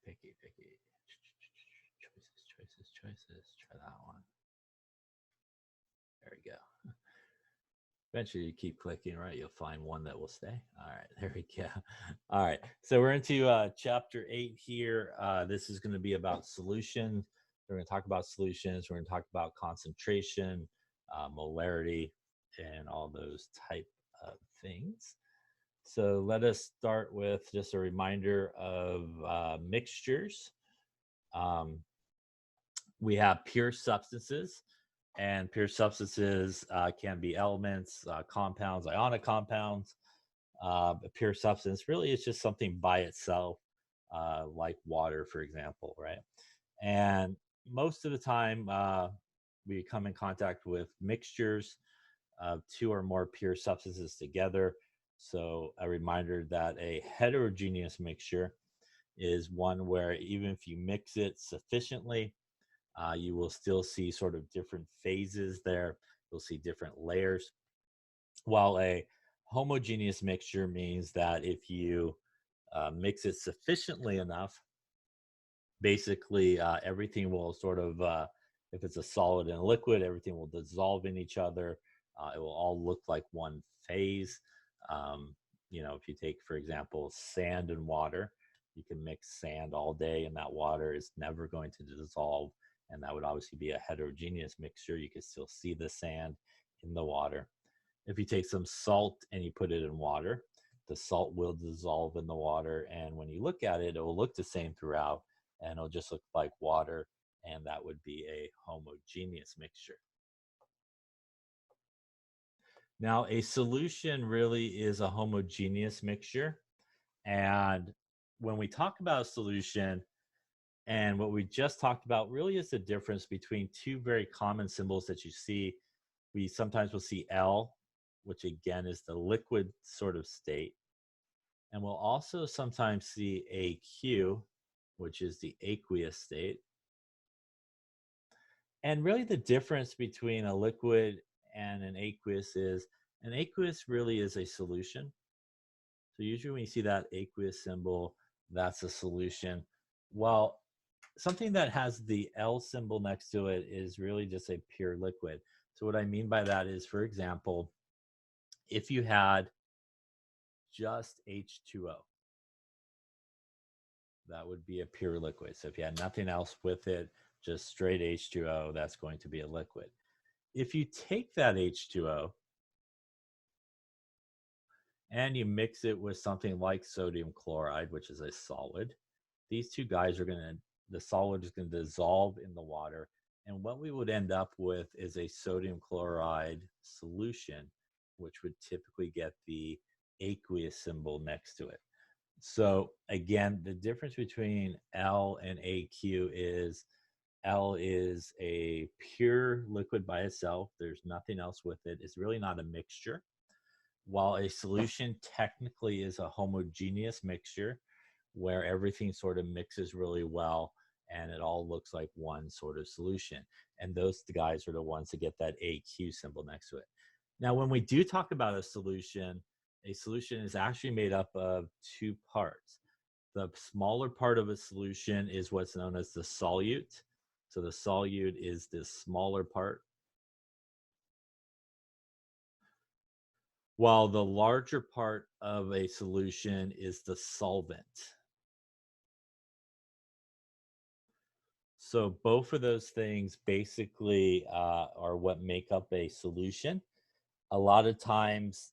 Picky. Choices. Try that one. There we go. Eventually, you keep clicking, right? You'll find one that will stay. All right, there we go. All right, so we're into chapter 8 here. This is going to be about solutions. We're going to talk about solutions. We're going to talk about concentration, molarity, and all those type of things. So let us start with just a reminder of mixtures. We have pure substances, and pure substances can be elements, compounds, ionic compounds. A pure substance really is just something by itself, like water, for example, right? And most of the time, we come in contact with mixtures of 2 or more pure substances together. So a reminder that a heterogeneous mixture is one where even if you mix it sufficiently, you will still see sort of different phases there. You'll see different layers. While a homogeneous mixture means that if you mix it sufficiently enough, basically everything will sort of, if it's a solid and a liquid, everything will dissolve in each other. It will all look like one phase. If you take, for example, sand and water, you can mix sand all day and that water is never going to dissolve. And that would obviously be a heterogeneous mixture. You can still see the sand in the water. If you take some salt and you put it in water, the salt will dissolve in the water. And when you look at it, it will look the same throughout and it'll just look like water. And that would be a homogeneous mixture. Now, a solution really is a homogeneous mixture. And when we talk about a solution, and what we just talked about really is the difference between 2 very common symbols that you see. We sometimes will see L, which again is the liquid sort of state. And we'll also sometimes see AQ, which is the aqueous state. And really the difference between a liquid and an aqueous is an aqueous really is a solution. So usually when you see that aqueous symbol, that's a solution. Well, something that has the L symbol next to it is really just a pure liquid. So what I mean by that is, for example, if you had just H2O. That would be a pure liquid. So if you had nothing else with it, just straight H2O, that's going to be a liquid. If you take that H2O and you mix it with something like sodium chloride, which is a solid, these two guys are going to, the solid is going to dissolve in the water. And what we would end up with is a sodium chloride solution, which would typically get the aqueous symbol next to it. So again, the difference between L and AQ is L is a pure liquid by itself. There's nothing else with it. It's really not a mixture. While a solution technically is a homogeneous mixture where everything sort of mixes really well and it all looks like one sort of solution. And those guys are the ones that get that AQ symbol next to it. Now, when we do talk about a solution is actually made up of two parts. The smaller part of a solution is what's known as the solute. So the solute is the smaller part, while the larger part of a solution is the solvent. So both of those things basically are what make up a solution. A lot of times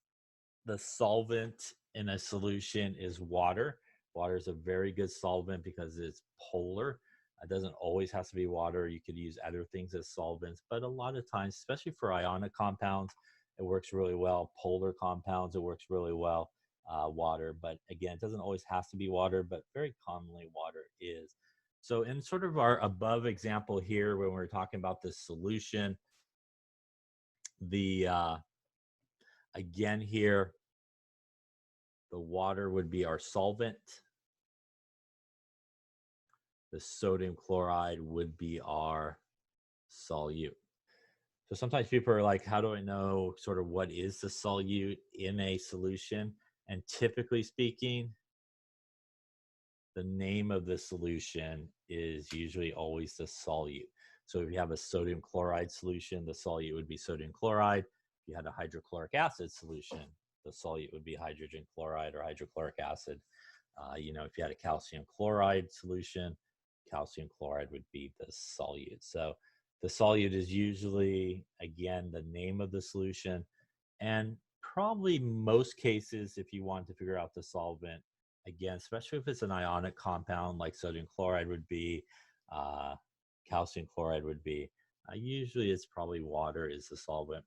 the solvent in a solution is water. Water is a very good solvent because it's polar. It doesn't always have to be water. You could use other things as solvents, but a lot of times, especially for ionic compounds, it works really well. Polar compounds, it works really well. Water, but again, it doesn't always have to be water, but very commonly water is. So in sort of our above example here, when we're talking about this solution, the again here, the water would be our solvent. The sodium chloride would be our solute. So sometimes people are like, how do I know sort of what is the solute in a solution? And typically speaking, the name of the solution is usually always the solute. So if you have a sodium chloride solution, the solute would be sodium chloride. If you had a hydrochloric acid solution, the solute would be hydrogen chloride or hydrochloric acid. If you had a calcium chloride solution, calcium chloride would be the solute. So the solute is usually, again, the name of the solution. And probably most cases, if you want to figure out the solvent, again, especially if it's an ionic compound like sodium chloride would be, calcium chloride would be, usually it's probably water is the solvent.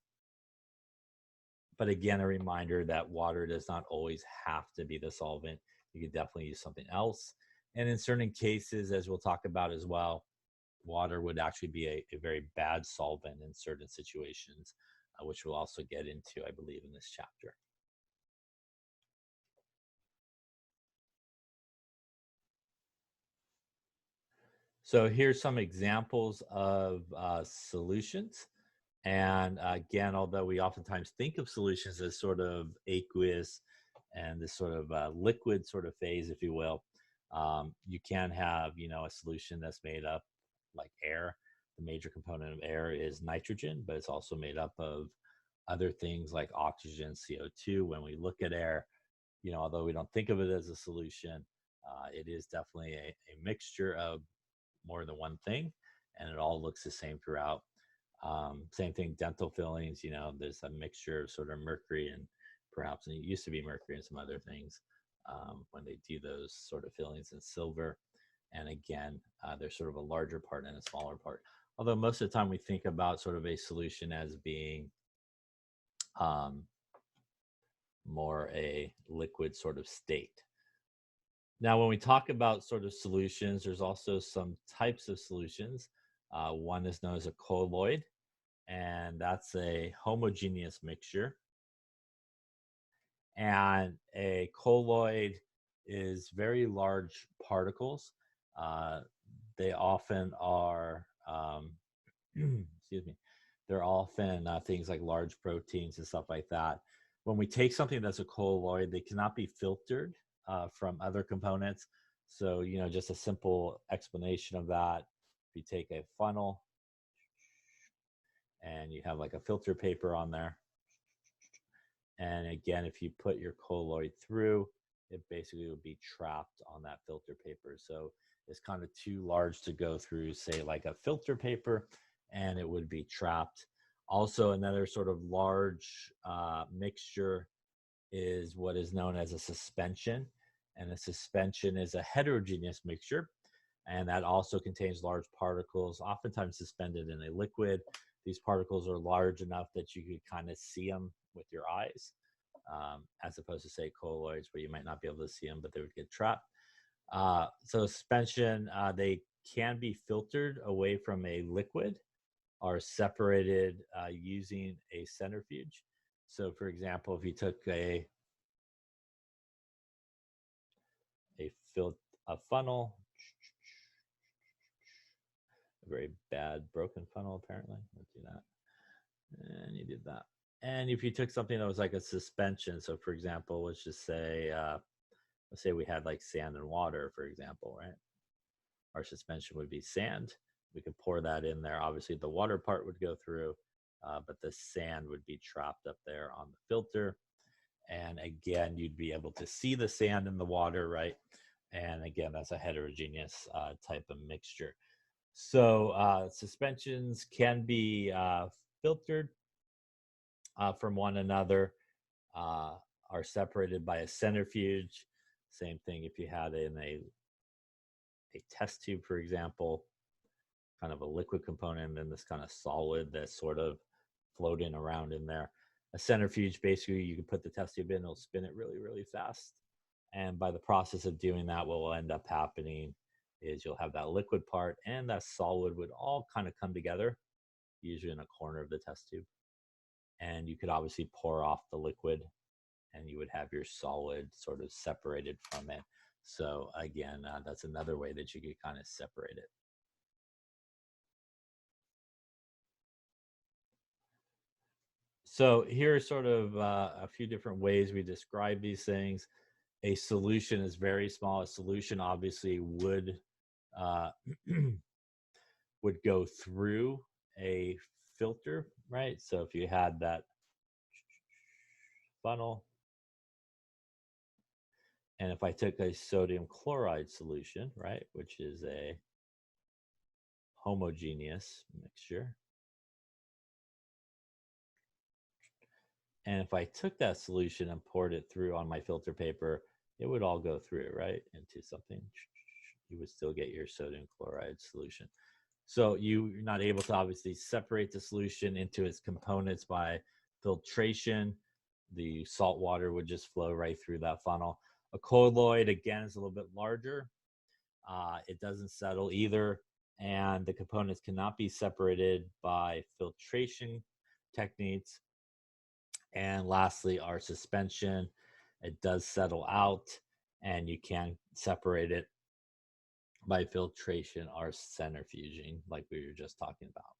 But again, a reminder that water does not always have to be the solvent. You could definitely use something else. And in certain cases, as we'll talk about as well, water would actually be a very bad solvent in certain situations, which we'll also get into, I believe, in this chapter. So here's some examples of solutions. And again, although we oftentimes think of solutions as sort of aqueous and this sort of liquid sort of phase, if you will, you can have, a solution that's made up like air. The major component of air is nitrogen, but it's also made up of other things like oxygen, CO2. When we look at air, although we don't think of it as a solution, it is definitely a mixture of more than one thing, and it all looks the same throughout. Same thing, dental fillings, there's a mixture of sort of mercury and perhaps, and it used to be mercury and some other things when they do those sort of fillings in silver. And again, there's sort of a larger part and a smaller part. Although most of the time we think about sort of a solution as being more a liquid sort of state. Now, when we talk about sort of solutions, there's also some types of solutions. One is known as a colloid, and that's a homogeneous mixture. And a colloid is very large particles. They often are, excuse me, they're often things like large proteins and stuff like that. When we take something that's a colloid, they cannot be filtered from other components. So, just a simple explanation of that. If you take a funnel and you have like a filter paper on there, And again, if you put your colloid through, it basically would be trapped on that filter paper. So it's kind of too large to go through, say, like a filter paper, and it would be trapped. Also, another sort of large mixture is what is known as a suspension. And a suspension is a heterogeneous mixture, and that also contains large particles, oftentimes suspended in a liquid. These particles are large enough that you could kind of see them with your eyes, as opposed to, say, colloids, where you might not be able to see them, but they would get trapped. So suspension, they can be filtered away from a liquid or separated using a centrifuge. So, for example, if you took a funnel, a very bad broken funnel, apparently. Let's do that. And you did that. And if you took something that was like a suspension, so for example, let's say we had like sand and water, for example, right? Our suspension would be sand. We could pour that in there. Obviously, the water part would go through, but the sand would be trapped up there on the filter. And again, you'd be able to see the sand in the water, right? And again, that's a heterogeneous type of mixture. So suspensions can be filtered from one another, are separated by a centrifuge. Same thing if you had in a test tube, for example, kind of a liquid component and then this kind of solid that's sort of floating around in there. A centrifuge, basically, you can put the test tube in, it'll spin it really, really fast. And by the process of doing that, what will end up happening is you'll have that liquid part and that solid would all kind of come together, usually in a corner of the test tube. And you could obviously pour off the liquid and you would have your solid sort of separated from it. So again, that's another way that you could kind of separate it. So here are sort of a few different ways we describe these things. A solution is very small. A solution obviously would would go through a filter, right? So if you had that funnel, and if I took a sodium chloride solution, right, which is a homogeneous mixture, and if I took that solution and poured it through on my filter paper, it would all go through, right, into something. You would still get your sodium chloride solution. So you're not able to obviously separate the solution into its components by filtration. The salt water would just flow right through that funnel. A colloid, again, is a little bit larger. It doesn't settle either, and the components cannot be separated by filtration techniques. And lastly, our suspension, it does settle out, and you can separate it by filtration or centrifuging, like we were just talking about.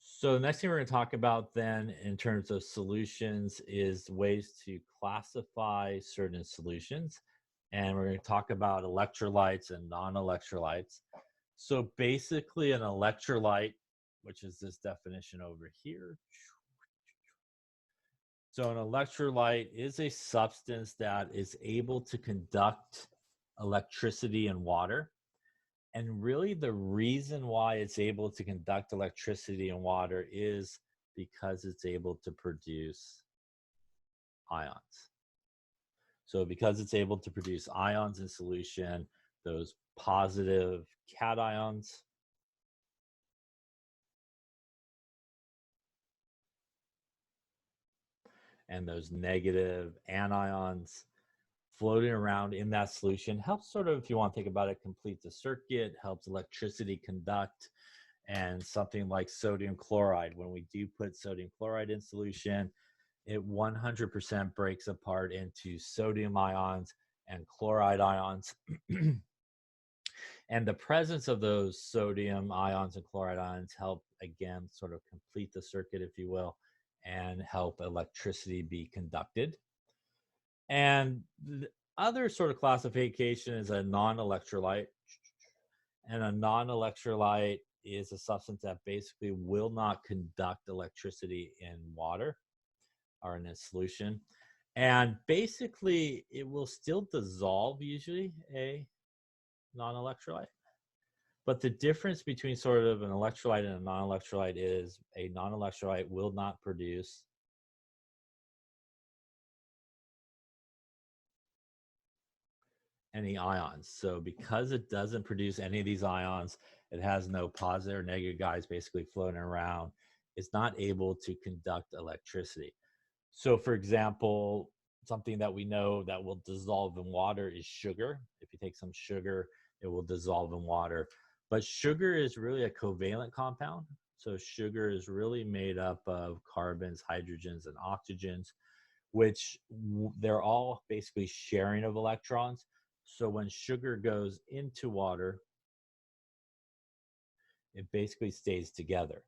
So the next thing we're going to talk about then in terms of solutions is ways to classify certain solutions. And we're going to talk about electrolytes and non-electrolytes. So basically an electrolyte, which is this definition over here. So an electrolyte is a substance that is able to conduct electricity in water. And really the reason why it's able to conduct electricity in water is because it's able to produce ions. So because it's able to produce ions in solution, those positive cations and those negative anions floating around in that solution helps sort of, if you want to think about it, complete the circuit, helps electricity conduct. And something like sodium chloride, when we do put sodium chloride in solution, it 100% breaks apart into sodium ions and chloride ions. And the presence of those sodium ions and chloride ions help, again, sort of complete the circuit, if you will, and help electricity be conducted. And the other sort of classification is a non-electrolyte. And a non-electrolyte is a substance that basically will not conduct electricity in water or in a solution. And basically, it will still dissolve usually a non-electrolyte. But the difference between sort of an electrolyte and a non-electrolyte is a non-electrolyte will not produce any ions. So because it doesn't produce any of these ions, it has no positive or negative guys basically floating around. It's not able to conduct electricity. So for example, something that we know that will dissolve in water is sugar. If you take some sugar, it will dissolve in water. But sugar is really a covalent compound. So sugar is really made up of carbons, hydrogens, and oxygens, which they're all basically sharing of electrons. So when sugar goes into water, it basically stays together.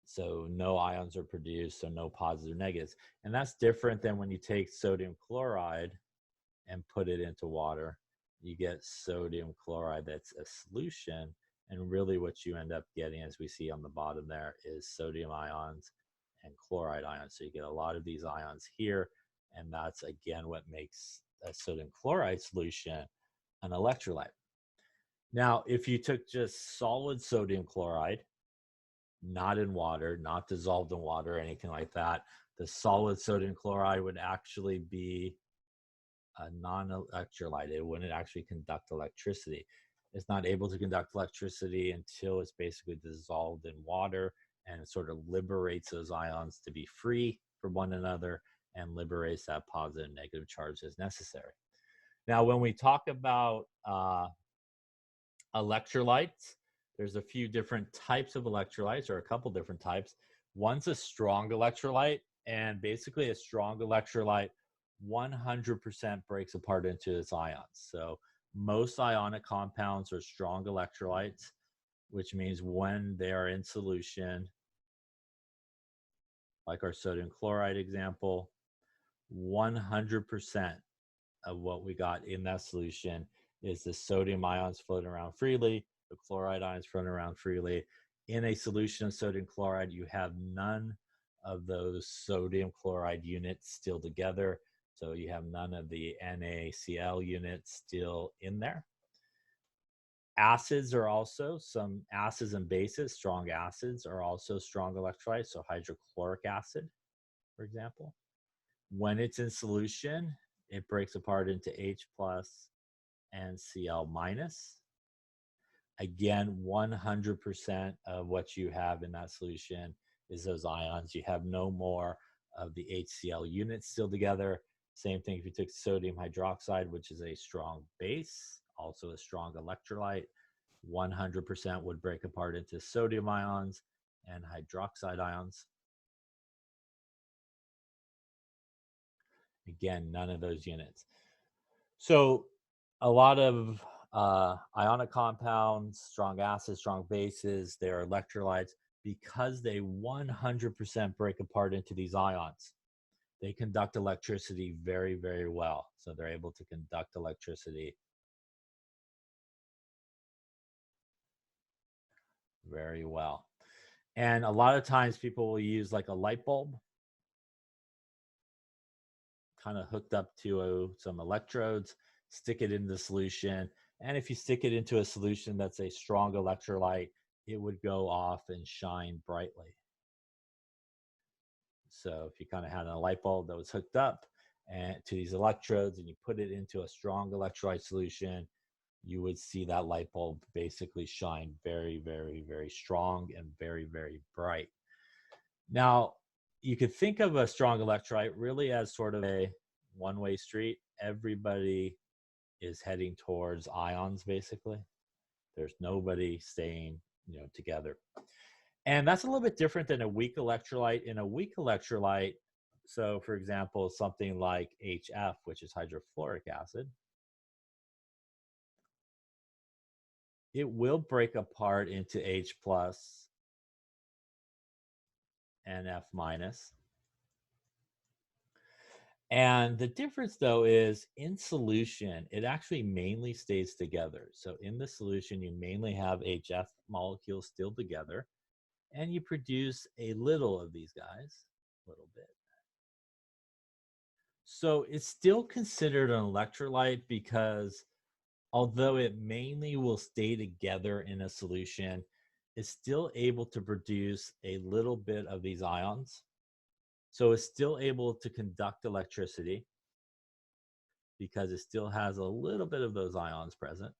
So no ions are produced, so no positives or negatives. And that's different than when you take sodium chloride and put it into water. You get sodium chloride that's a solution. And really what you end up getting, as we see on the bottom there, is sodium ions and chloride ions. So you get a lot of these ions here. And that's, again, what makes a sodium chloride solution an electrolyte. Now, if you took just solid sodium chloride, not in water, not dissolved in water or anything like that, the solid sodium chloride would actually be a non-electrolyte. It wouldn't actually conduct electricity. It's not able to conduct electricity until it's basically dissolved in water, and it sort of liberates those ions to be free from one another and liberates that positive and negative charge as necessary. Now, when we talk about electrolytes, there's a few different types of electrolytes, or a couple different types. One's a strong electrolyte, and basically a strong electrolyte 100% breaks apart into its ions. So most ionic compounds are strong electrolytes, which means when they are in solution, like our sodium chloride example, 100% of what we got in that solution is the sodium ions floating around freely, the chloride ions floating around freely. In a solution of sodium chloride, you have none of those sodium chloride units still together. So you have none of the NaCl units still in there. Acids are also, some acids and bases, strong acids are also strong electrolytes. So hydrochloric acid, for example. When it's in solution, it breaks apart into H plus and Cl minus. Again, 100% of what you have in that solution is those ions. You have no more of the HCl units still together. Same thing if you took sodium hydroxide, which is a strong base, also a strong electrolyte, 100% would break apart into sodium ions and hydroxide ions. Again, none of those units. So a lot of ionic compounds, strong acids, strong bases, they're electrolytes because they 100% break apart into these ions. They conduct electricity very, very well. So they're able to conduct electricity very well. And a lot of times people will use like a light bulb kind of hooked up to some electrodes, stick it in the solution. And if you stick it into a solution that's a strong electrolyte, it would go off and shine brightly. So if you kind of had a light bulb that was hooked up and to these electrodes and you put it into a strong electrolyte solution, you would see that light bulb basically shine very, very, very strong and very, very bright. Now, you could think of a strong electrolyte really as sort of a one-way street. Everybody is heading towards ions, basically. There's nobody staying, together. And that's a little bit different than a weak electrolyte. In a weak electrolyte, so for example, something like HF, which is hydrofluoric acid, it will break apart into H plus and F minus. And the difference, though, is in solution, it actually mainly stays together. So in the solution, you mainly have HF molecules still together, and you produce a little of these guys, a little bit. So it's still considered an electrolyte because although it mainly will stay together in a solution, it's still able to produce a little bit of these ions. So it's still able to conduct electricity because it still has a little bit of those ions present,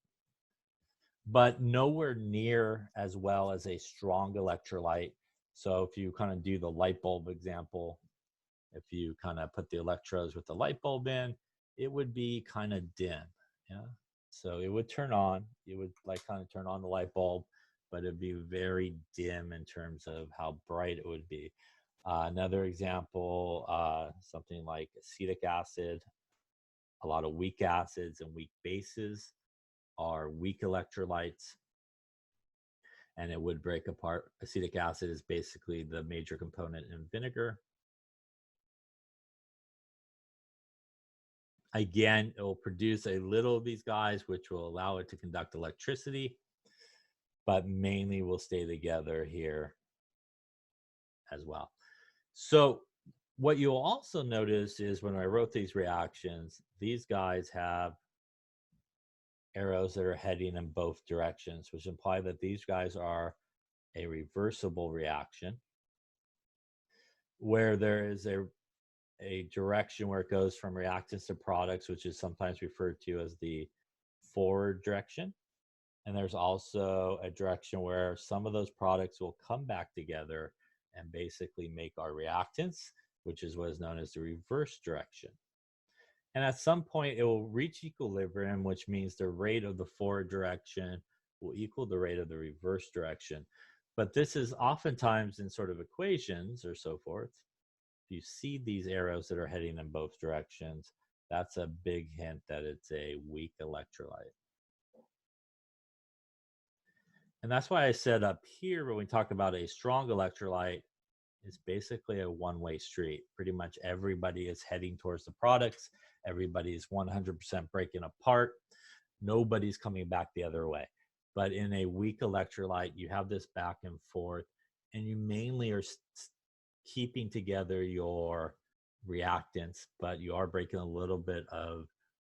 but nowhere near as well as a strong electrolyte. So if you kind of do the light bulb example, if you kind of put the electrodes with the light bulb in, it would be kind of dim. Yeah. So it would turn on, it would like kind of turn on the light bulb, but it'd be very dim in terms of how bright it would be. Another example, something like acetic acid, a lot of weak acids and weak bases are weak electrolytes, and it would break apart. Acetic acid is basically the major component in vinegar. Again, it will produce a little of these guys, which will allow it to conduct electricity, but mainly will stay together here as well. So what you'll also notice is when I wrote these reactions, these guys have arrows that are heading in both directions, which imply that these guys are a reversible reaction, where there is a direction where it goes from reactants to products, which is sometimes referred to as the forward direction. And there's also a direction where some of those products will come back together and basically make our reactants, which is what is known as the reverse direction. And at some point, it will reach equilibrium, which means the rate of the forward direction will equal the rate of the reverse direction. But this is oftentimes in sort of equations or so forth. If you see these arrows that are heading in both directions, that's a big hint that it's a weak electrolyte. And that's why I said up here, when we talk about a strong electrolyte, it's basically a one-way street. Pretty much everybody is heading towards the products. Everybody is 100% breaking apart. Nobody's coming back the other way. But in a weak electrolyte, you have this back and forth, and you mainly are keeping together your reactants, but you are breaking a little bit of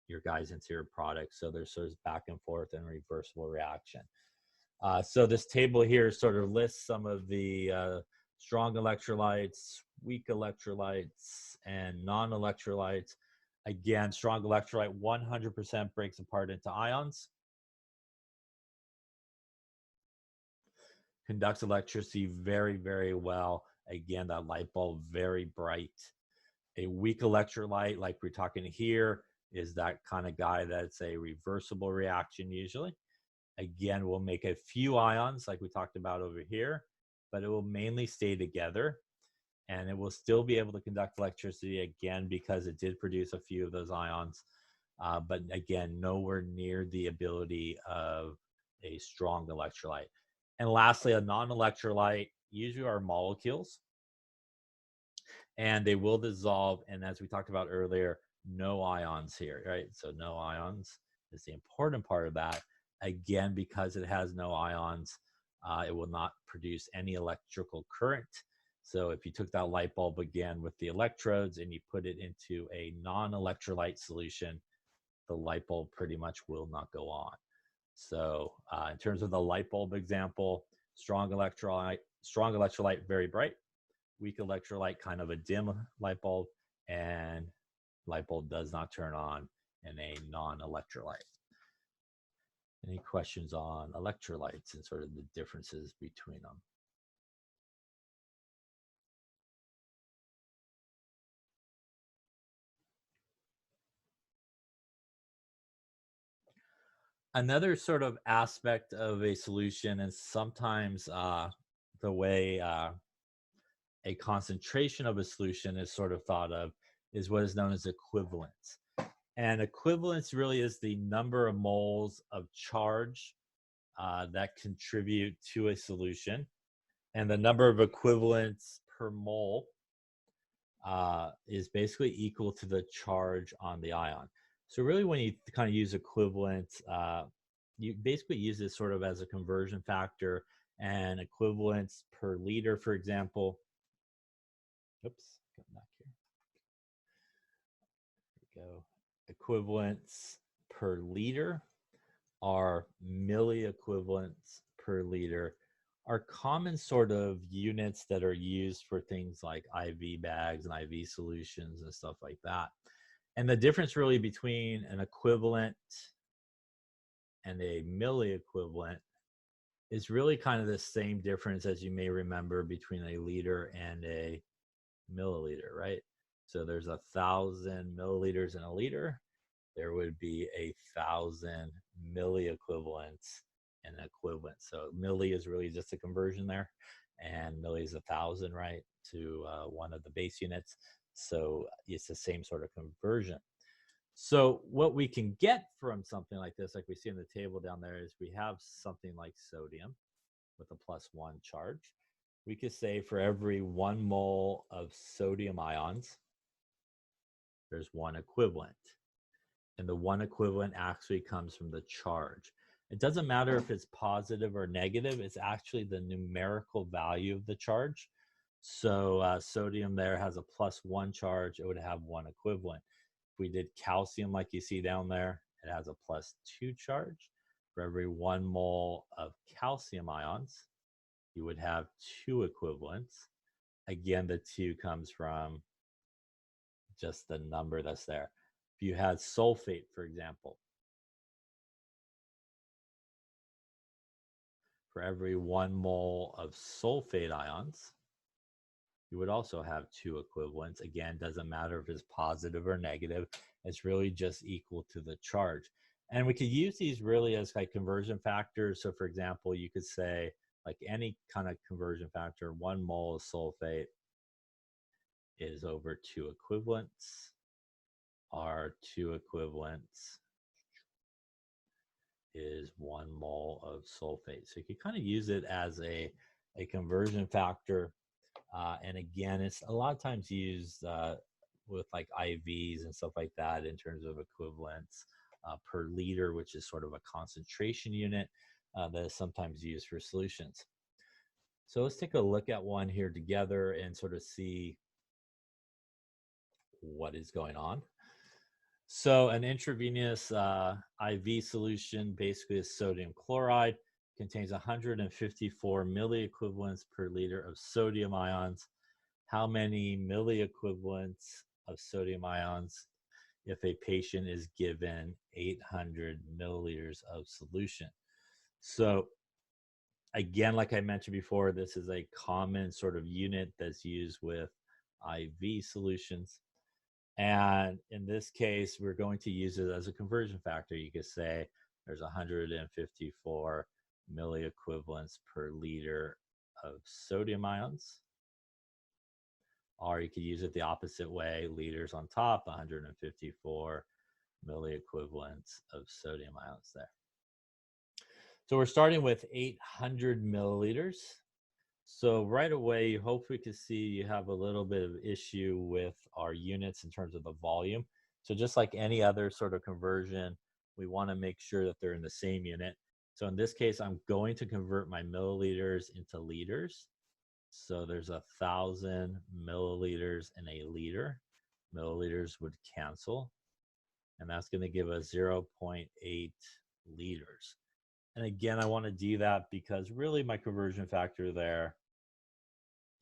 your guys into your product. So there's sort of back and forth and reversible reaction. So this table here sort of lists some of the strong electrolytes, weak electrolytes, and non-electrolytes. Again, strong electrolyte 100% breaks apart into ions, conducts electricity very, very well. Again, that light bulb, very bright. A weak electrolyte, like we're talking here, is that kind of guy that's a reversible reaction usually. Again, we'll make a few ions like we talked about over here, but it will mainly stay together, and it will still be able to conduct electricity again because it did produce a few of those ions, but again, nowhere near the ability of a strong electrolyte. And lastly, a non-electrolyte usually are molecules, and they will dissolve. And as we talked about earlier, no ions here, right? So no ions is the important part of that. Again, because it has no ions, it will not produce any electrical current. So if you took that light bulb again with the electrodes and you put it into a non-electrolyte solution, the light bulb pretty much will not go on. So in terms of the light bulb example, strong electrolyte, very bright. Weak electrolyte, kind of a dim light bulb, and light bulb does not turn on in a non-electrolyte. Any questions on electrolytes and sort of the differences between them? Another sort of aspect of a solution, and sometimes the way a concentration of a solution is sort of thought of, is what is known as equivalence. And equivalence really is the number of moles of charge that contribute to a solution. And the number of equivalents per mole is basically equal to the charge on the ion. So really when you kind of use equivalence, you basically use this sort of as a conversion factor, and equivalence per liter, for example. Oops, come back here. There we go. Equivalents per liter are milliequivalents per liter, are common sort of units that are used for things like IV bags and IV solutions and stuff like that. And the difference really between an equivalent and a milliequivalent is really kind of the same difference as you may remember between a liter and a milliliter, right? So there's 1,000 milliliters in a liter. There would be 1,000 milliequivalents in an equivalent. So milli is really just a conversion there, and milli is 1,000, right, to one of the base units. So it's the same sort of conversion. So what we can get from something like this, like we see in the table down there, is we have something like sodium with a +1 charge. We could say for every 1 mole of sodium ions, there's 1 equivalent. And the 1 equivalent actually comes from the charge. It doesn't matter if it's positive or negative, it's actually the numerical value of the charge. So sodium there has a +1 charge, it would have 1 equivalent. If we did calcium like you see down there, it has a +2 charge. For every 1 mole of calcium ions, you would have 2 equivalents. Again, the 2 comes from just the number that's there. If you had sulfate, for example, for every 1 mole of sulfate ions, you would also have 2 equivalents. Again, doesn't matter if it's positive or negative. It's really just equal to the charge. And we could use these really as like conversion factors. So for example, you could say like any kind of conversion factor, 1 mole of sulfate is over 2 equivalents. Our 2 equivalents is 1 mole of sulfate. So you can kind of use it as a conversion factor. And again, it's a lot of times used with like IVs and stuff like that in terms of equivalents per liter, which is sort of a concentration unit that is sometimes used for solutions. So let's take a look at one here together and sort of see what is going on. So an intravenous IV solution basically is sodium chloride, contains 154 milliequivalents per liter of sodium ions. How many milliequivalents of sodium ions if a patient is given 800 milliliters of solution? So again, like I mentioned before, this is a common sort of unit that's used with IV solutions. And in this case, we're going to use it as a conversion factor. You could say there's 154 milliequivalents per liter of sodium ions. Or you could use it the opposite way, liters on top, 154 milliequivalents of sodium ions there. So we're starting with 800 milliliters. So right away, you hopefully can see you have a little bit of issue with our units in terms of the volume. So just like any other sort of conversion, we want to make sure that they're in the same unit. So in this case, I'm going to convert my milliliters into liters. So there's 1,000 milliliters in a liter. Milliliters would cancel, and that's going to give us 0.8 liters. And again, I want to do that because really my conversion factor there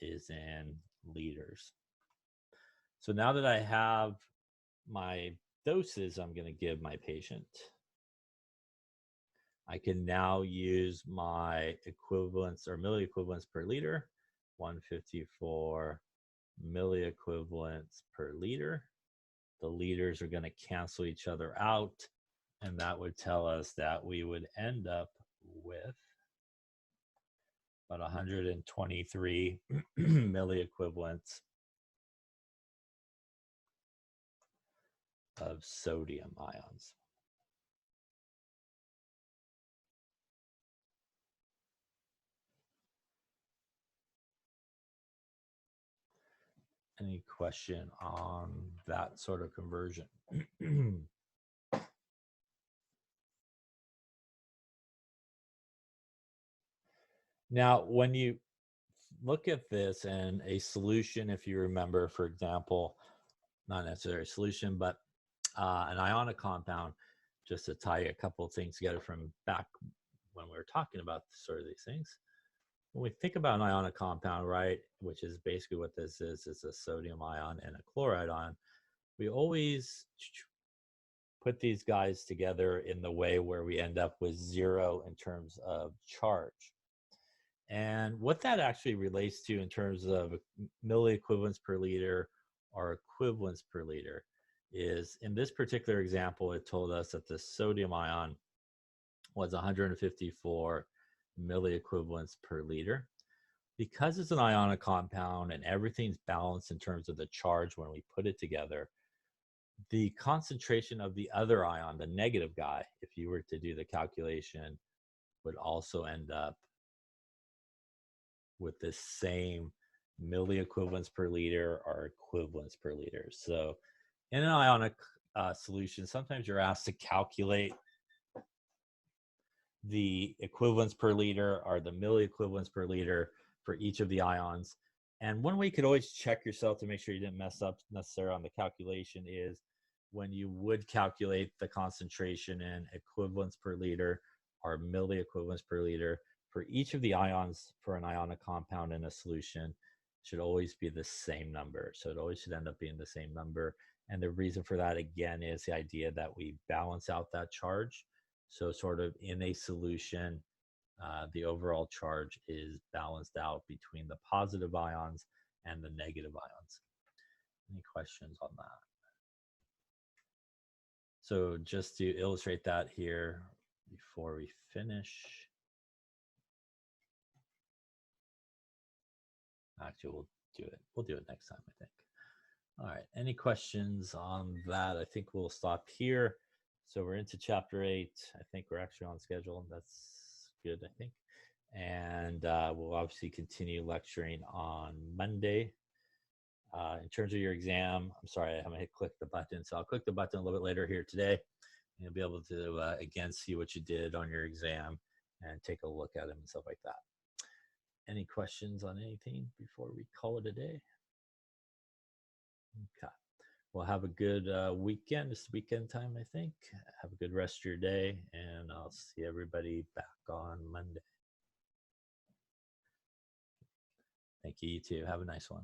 is in liters. So now that I have my doses I'm going to give my patient, I can now use my equivalents or milliequivalents per liter, 154 milliequivalents per liter. The liters are going to cancel each other out, and that would tell us that we would end up with about 123 milliequivalents of sodium ions. Any question on that sort of conversion? Now, when you look at this and a solution, if you remember, for example, not necessarily a solution, but an ionic compound, just to tie a couple of things together from back when we were talking about sort of these things. When we think about an ionic compound, right, which is basically what this is a sodium ion and a chloride ion, we always put these guys together in the way where we end up with 0 in terms of charge. And what that actually relates to in terms of milliequivalents per liter or equivalents per liter is, in this particular example, it told us that the sodium ion was 154 milliequivalents per liter. Because it's an ionic compound and everything's balanced in terms of the charge when we put it together, the concentration of the other ion, the negative guy, if you were to do the calculation, would also end up with the same milliequivalents per liter or equivalents per liter. So in an ionic solution, sometimes you're asked to calculate the equivalents per liter or the milliequivalents per liter for each of the ions. And one way you could always check yourself to make sure you didn't mess up necessarily on the calculation is when you would calculate the concentration in equivalents per liter or milliequivalents per liter for each of the ions for an ionic compound in a solution should always be the same number. So it always should end up being the same number. And the reason for that, again, is the idea that we balance out that charge. So sort of in a solution, the overall charge is balanced out between the positive ions and the negative ions. Any questions on that? So just to illustrate that here before we finish. Actually, we'll do it next time, I think. All right, any questions on that? I think we'll stop here. So we're into chapter 8. I think we're actually on schedule. That's good, I think. And we'll obviously continue lecturing on Monday. In terms of your exam, I'm sorry, I'm gonna click the button. So I'll click the button a little bit later here today. And you'll be able to, again, see what you did on your exam and take a look at them and stuff like that. Any questions on anything before we call it a day? Okay. Well, have a good weekend. It's weekend time, I think. Have a good rest of your day, and I'll see everybody back on Monday. Thank you. You too. Have a nice one.